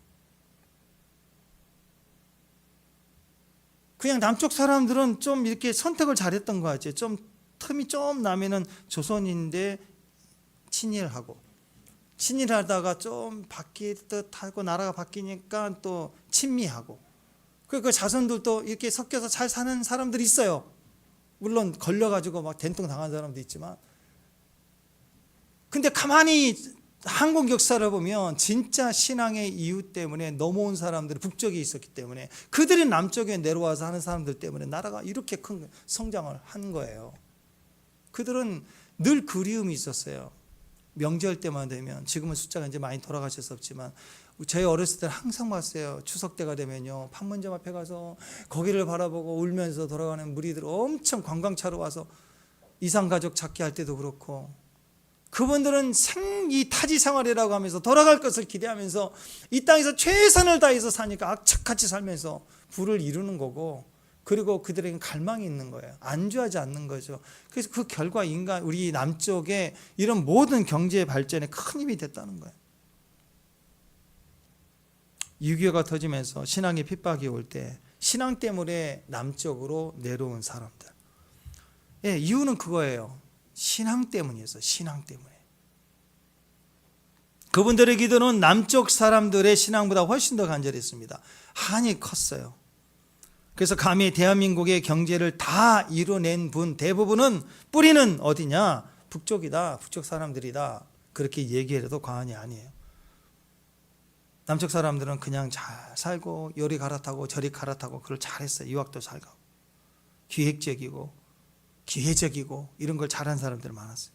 그냥 남쪽 사람들은 좀 이렇게 선택을 잘했던 거 같죠. 좀 틈이 좀 나면은 조선인데 친일하고, 친일하다가 좀 바뀔 듯하고 나라가 바뀌니까 또 친미하고, 그 자손들도 이렇게 섞여서 잘 사는 사람들이 있어요. 물론 걸려가지고 막 된통 당한 사람도 있지만, 근데 가만히 한국 역사를 보면 진짜 신앙의 이유 때문에 넘어온 사람들이 북쪽에 있었기 때문에, 그들이 남쪽에 내려와서 하는 사람들 때문에 나라가 이렇게 큰 성장을 한 거예요. 그들은 늘 그리움이 있었어요. 명절 때만 되면, 지금은 숫자가 이제 많이 돌아가셔서 없지만 저희 어렸을 때 항상 봤어요. 추석 때가 되면요, 판문점 앞에 가서 거기를 바라보고 울면서 돌아가는 무리들 엄청 관광차로 와서 이산가족 찾기 할 때도 그렇고, 그분들은 이 타지 생활이라고 하면서 돌아갈 것을 기대하면서 이 땅에서 최선을 다해서 사니까 악착같이 살면서 부를 이루는 거고, 그리고 그들에게는 갈망이 있는 거예요. 안주하지 않는 거죠. 그래서 그 결과 우리 남쪽에 이런 모든 경제 발전에 큰 힘이 됐다는 거예요. 6.25가 터지면서 신앙의 핍박이 올 때 신앙 때문에 남쪽으로 내려온 사람들, 이유는 그거예요. 신앙 때문이었어요. 신앙 때문에. 그분들의 기도는 남쪽 사람들의 신앙보다 훨씬 더 간절했습니다. 한이 컸어요. 그래서 감히 대한민국의 경제를 다 이뤄낸 분 대부분은 뿌리는 어디냐? 북쪽이다. 북쪽 사람들이다. 그렇게 얘기해도 과언이 아니에요. 남쪽 사람들은 그냥 잘 살고 요리 갈아타고 저리 갈아타고 그걸 잘했어요. 유학도 잘 가고 기획적이고 기회적이고 이런 걸 잘한 사람들 많았어요.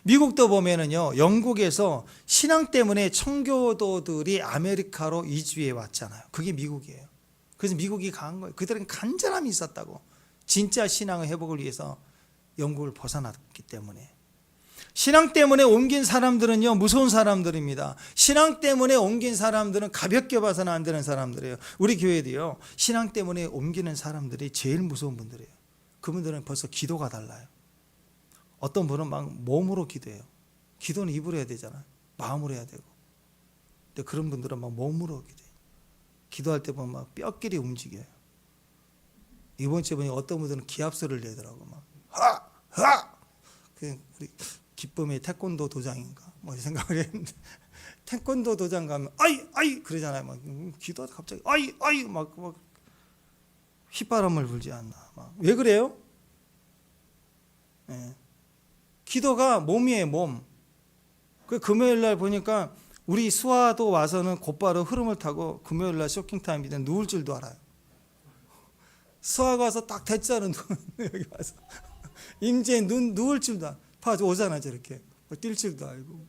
미국도 보면은요, 영국에서 신앙 때문에 청교도들이 아메리카로 이주해 왔잖아요. 그게 미국이에요. 그래서 미국이 강한 거예요. 그들은 간절함이 있었다고. 진짜 신앙의 회복을 위해서 영국을 벗어났기 때문에. 신앙 때문에 옮긴 사람들은요, 무서운 사람들입니다. 신앙 때문에 옮긴 사람들은 가볍게 봐서는 안 되는 사람들이에요. 우리 교회도요, 신앙 때문에 옮기는 사람들이 제일 무서운 분들이에요. 그분들은 벌써 기도가 달라요. 어떤 분은 막 몸으로 기도해요. 기도는 입으로 해야 되잖아요. 마음으로 해야 되고. 근데 그런 분들은 막 몸으로 기도해요. 기도할 때 보면 막 뼈끼리 움직여요. 이번 주에 보니 어떤 분들은 기합소리를 내더라고. 막 하! 그 우리 기쁨의 태권도 도장인가? 뭐 생각을 했는데, 태권도 도장 가면 아이 그러잖아요. 막 기도하다 갑자기 아이 막 휘바람을 불지 않나. 막 왜 그래요? 기도가 몸이에요, 몸. 그 금요일 날 보니까 우리 수화도 와서는 곧바로 흐름을 타고 금요일 날 쇼킹타임이 되면 누울 줄도 알아요. 수화 가서 딱 대자로 여기 와서 임지에 누울 줄도 알아요. 봐서 오잖아, 저렇게. 뛸 줄도 알고.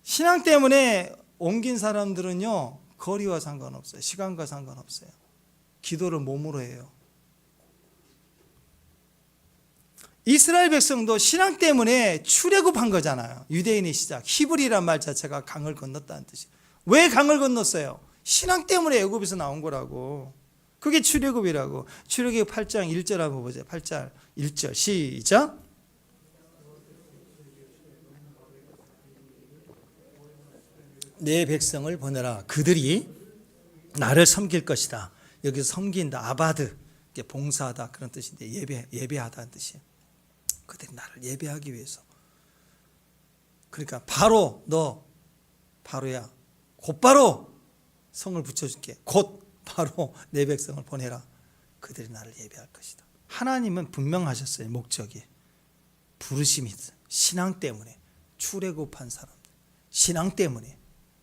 신앙 때문에 옮긴 사람들은요, 거리와 상관없어요. 시간과 상관없어요. 기도를 몸으로 해요. 이스라엘 백성도 신앙 때문에 출애굽한 거잖아요. 유대인의 시작. 히브리란 말 자체가 강을 건넜다는 뜻이에요. 왜 강을 건넜어요? 신앙 때문에 애굽에서 나온 거라고. 그게 출애굽이라고. 출애굽 8장 1절 한번 보세요. 8장 1절 시작. 내 백성을 보내라. 그들이 나를 섬길 것이다. 여기서 섬긴다. 아바드. 봉사하다 그런 뜻인데 예배하다는 뜻이에요. 그들이 나를 예배하기 위해서. 그러니까 바로 너 바로야. 곧바로 성을 붙여줄게. 곧 바로 내 백성을 보내라. 그들이 나를 예배할 것이다. 하나님은 분명하셨어요. 목적이. 부르심이 있어요. 신앙 때문에 출애굽한 사람들, 신앙 때문에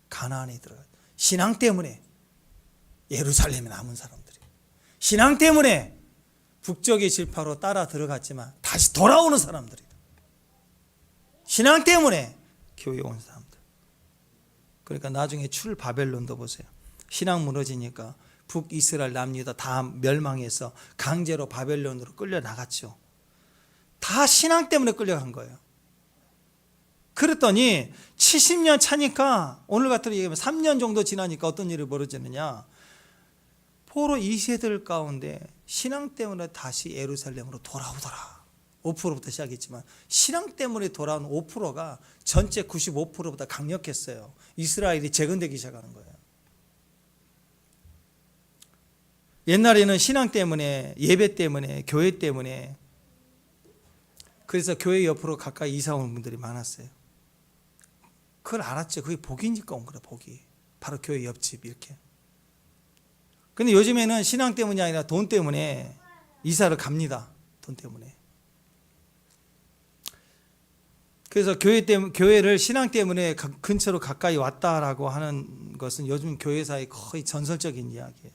가나안에 들어가, 신앙 때문에 예루살렘에 남은 사람들이에요. 신앙 때문에 북쪽의 지파로 따라 들어갔지만 다시 돌아오는 사람들이다. 신앙 때문에 교회에 온 사람들. 그러니까 나중에 출 바벨론도 보세요. 신앙 무너지니까 북이스라엘 남유다 다 멸망해서 강제로 바벨론으로 끌려 나갔죠. 다 신앙 때문에 끌려간 거예요. 그랬더니 70년 차니까, 오늘 같은 얘기하면 3년 정도 지나니까 어떤 일이 벌어지느냐, 포로 2세들 가운데 신앙 때문에 다시 예루살렘으로 돌아오더라. 5%부터 시작했지만 신앙 때문에 돌아온 5%가 전체 95%보다 강력했어요. 이스라엘이 재건되기 시작하는 거예요. 옛날에는 신앙 때문에, 예배 때문에, 교회 때문에, 그래서 교회 옆으로 가까이 이사 오는 분들이 많았어요. 그걸 알았죠. 그게 복이니까 온 거라, 복이. 바로 교회 옆집 이렇게. 근데 요즘에는 신앙 때문이 아니라 돈 때문에 이사를 갑니다. 돈 때문에. 그래서 교회를 신앙 때문에 근처로 가까이 왔다라고 하는 것은 요즘 교회사의 거의 전설적인 이야기예요.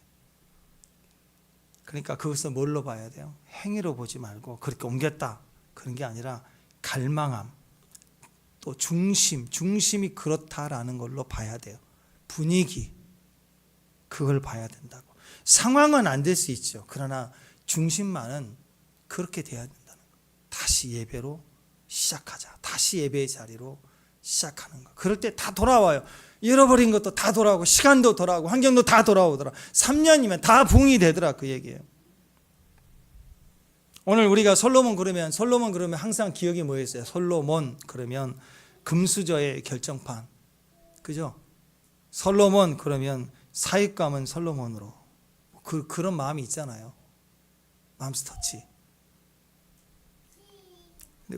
그러니까 그것을 뭘로 봐야 돼요? 행위로 보지 말고 그렇게 옮겼다 그런 게 아니라 갈망함, 또 중심이 그렇다라는 걸로 봐야 돼요. 분위기, 그걸 봐야 된다고. 상황은 안 될 수 있죠. 그러나 중심만은 그렇게 돼야 된다는 거예요. 다시 예배로 시작하자. 다시 예배의 자리로 시작하는 거. 그럴 때 다 돌아와요. 잃어버린 것도 다 돌아오고, 시간도 돌아오고, 환경도 다 돌아오더라. 3년이면 다 붕이 되더라, 그 얘기예요. 오늘 우리가 솔로몬 그러면 항상 기억이 뭐였어요? 솔로몬 그러면 금수저의 결정판, 그죠? 솔로몬 그러면 사익감은 솔로몬으로, 그런 마음이 있잖아요. 맘스터치.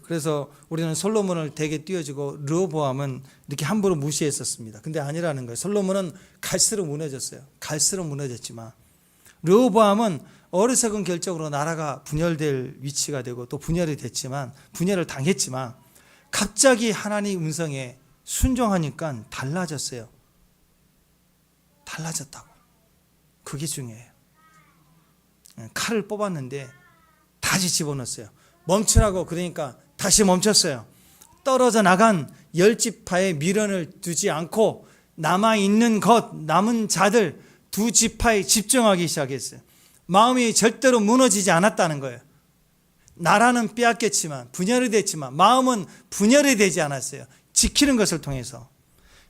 그래서 우리는 솔로몬을 되게 띄워주고 르호보암은 이렇게 함부로 무시했었습니다. 근데 아니라는 거예요. 솔로몬은 갈수록 무너졌어요. 갈수록 무너졌지만 르호보암은 어리석은 결정으로 나라가 분열될 위치가 되고 또 분열을 당했지만 갑자기 하나님 음성에 순종하니까 달라졌어요. 달라졌다고. 그게 중요해요. 칼을 뽑았는데 다시 집어넣었어요. 멈추라고 그러니까 다시 멈췄어요. 떨어져 나간 10지파의 미련을 두지 않고 남은 자들 2지파에 집중하기 시작했어요. 마음이 절대로 무너지지 않았다는 거예요. 나라는 빼앗겼지만, 분열이 됐지만 마음은 분열이 되지 않았어요. 지키는 것을 통해서.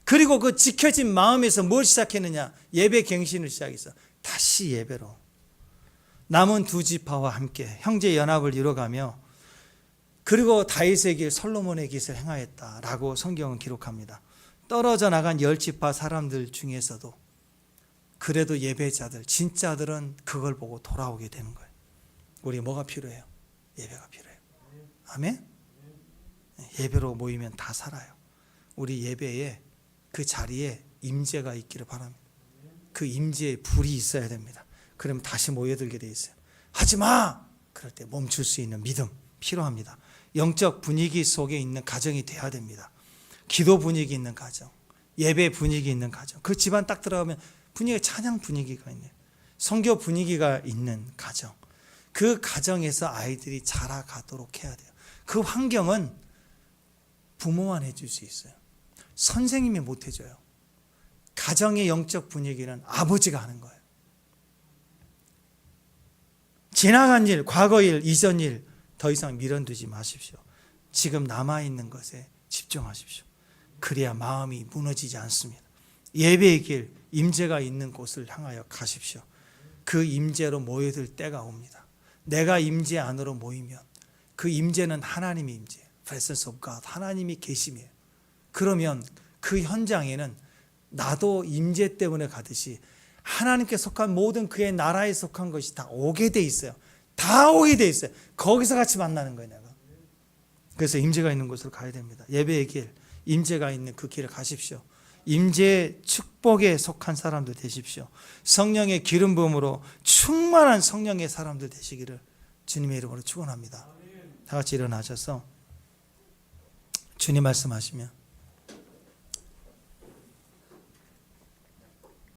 그리고 그 지켜진 마음에서 뭘 시작했느냐? 예배 갱신을 시작했어. 다시 예배로. 남은 2지파와 함께 형제 연합을 이뤄가며, 그리고 다윗의 길, 솔로몬의 길을 행하였다라고 성경은 기록합니다. 떨어져 나간 10지파 사람들 중에서도 그래도 예배자들, 진짜들은 그걸 보고 돌아오게 되는 거예요. 우리 뭐가 필요해요? 예배가 필요해요. 아멘? 예배로 모이면 다 살아요. 우리 예배에 그 자리에 임재가 있기를 바랍니다. 그 임재에 불이 있어야 됩니다. 그러면 다시 모여들게 돼 있어요. 하지마! 그럴 때 멈출 수 있는 믿음 필요합니다. 영적 분위기 속에 있는 가정이 돼야 됩니다. 기도 분위기 있는 가정, 예배 분위기 있는 가정. 그 집안 딱 들어가면 분위기가 찬양 분위기가 있네요. 선교 분위기가 있는 가정. 그 가정에서 아이들이 자라가도록 해야 돼요. 그 환경은 부모만 해줄 수 있어요. 선생님이 못 해줘요. 가정의 영적 분위기는 아버지가 하는 거예요. 지나간 일, 과거 일, 이전 일 더 이상 미련두지 마십시오. 지금 남아있는 것에 집중하십시오. 그래야 마음이 무너지지 않습니다. 예배의 길, 임재가 있는 곳을 향하여 가십시오. 그 임재로 모여들 때가 옵니다. 내가 임재 안으로 모이면 그 임재는 하나님의 임재, presence of God, 하나님이 계심이에요. 그러면 그 현장에는 나도 임재 때문에 가듯이 하나님께 속한 모든 그의 나라에 속한 것이 다 오게 돼 있어요. 다 오게 돼 있어요. 거기서 같이 만나는 거예요, 내가. 그래서 임재가 있는 곳으로 가야 됩니다. 예배의 길, 임재가 있는 그 길을 가십시오. 임재의 축복에 속한 사람들 되십시오. 성령의 기름 부음으로 충만한 성령의 사람들 되시기를 주님의 이름으로 축원합니다. 다 같이 일어나셔서 주님 말씀하시면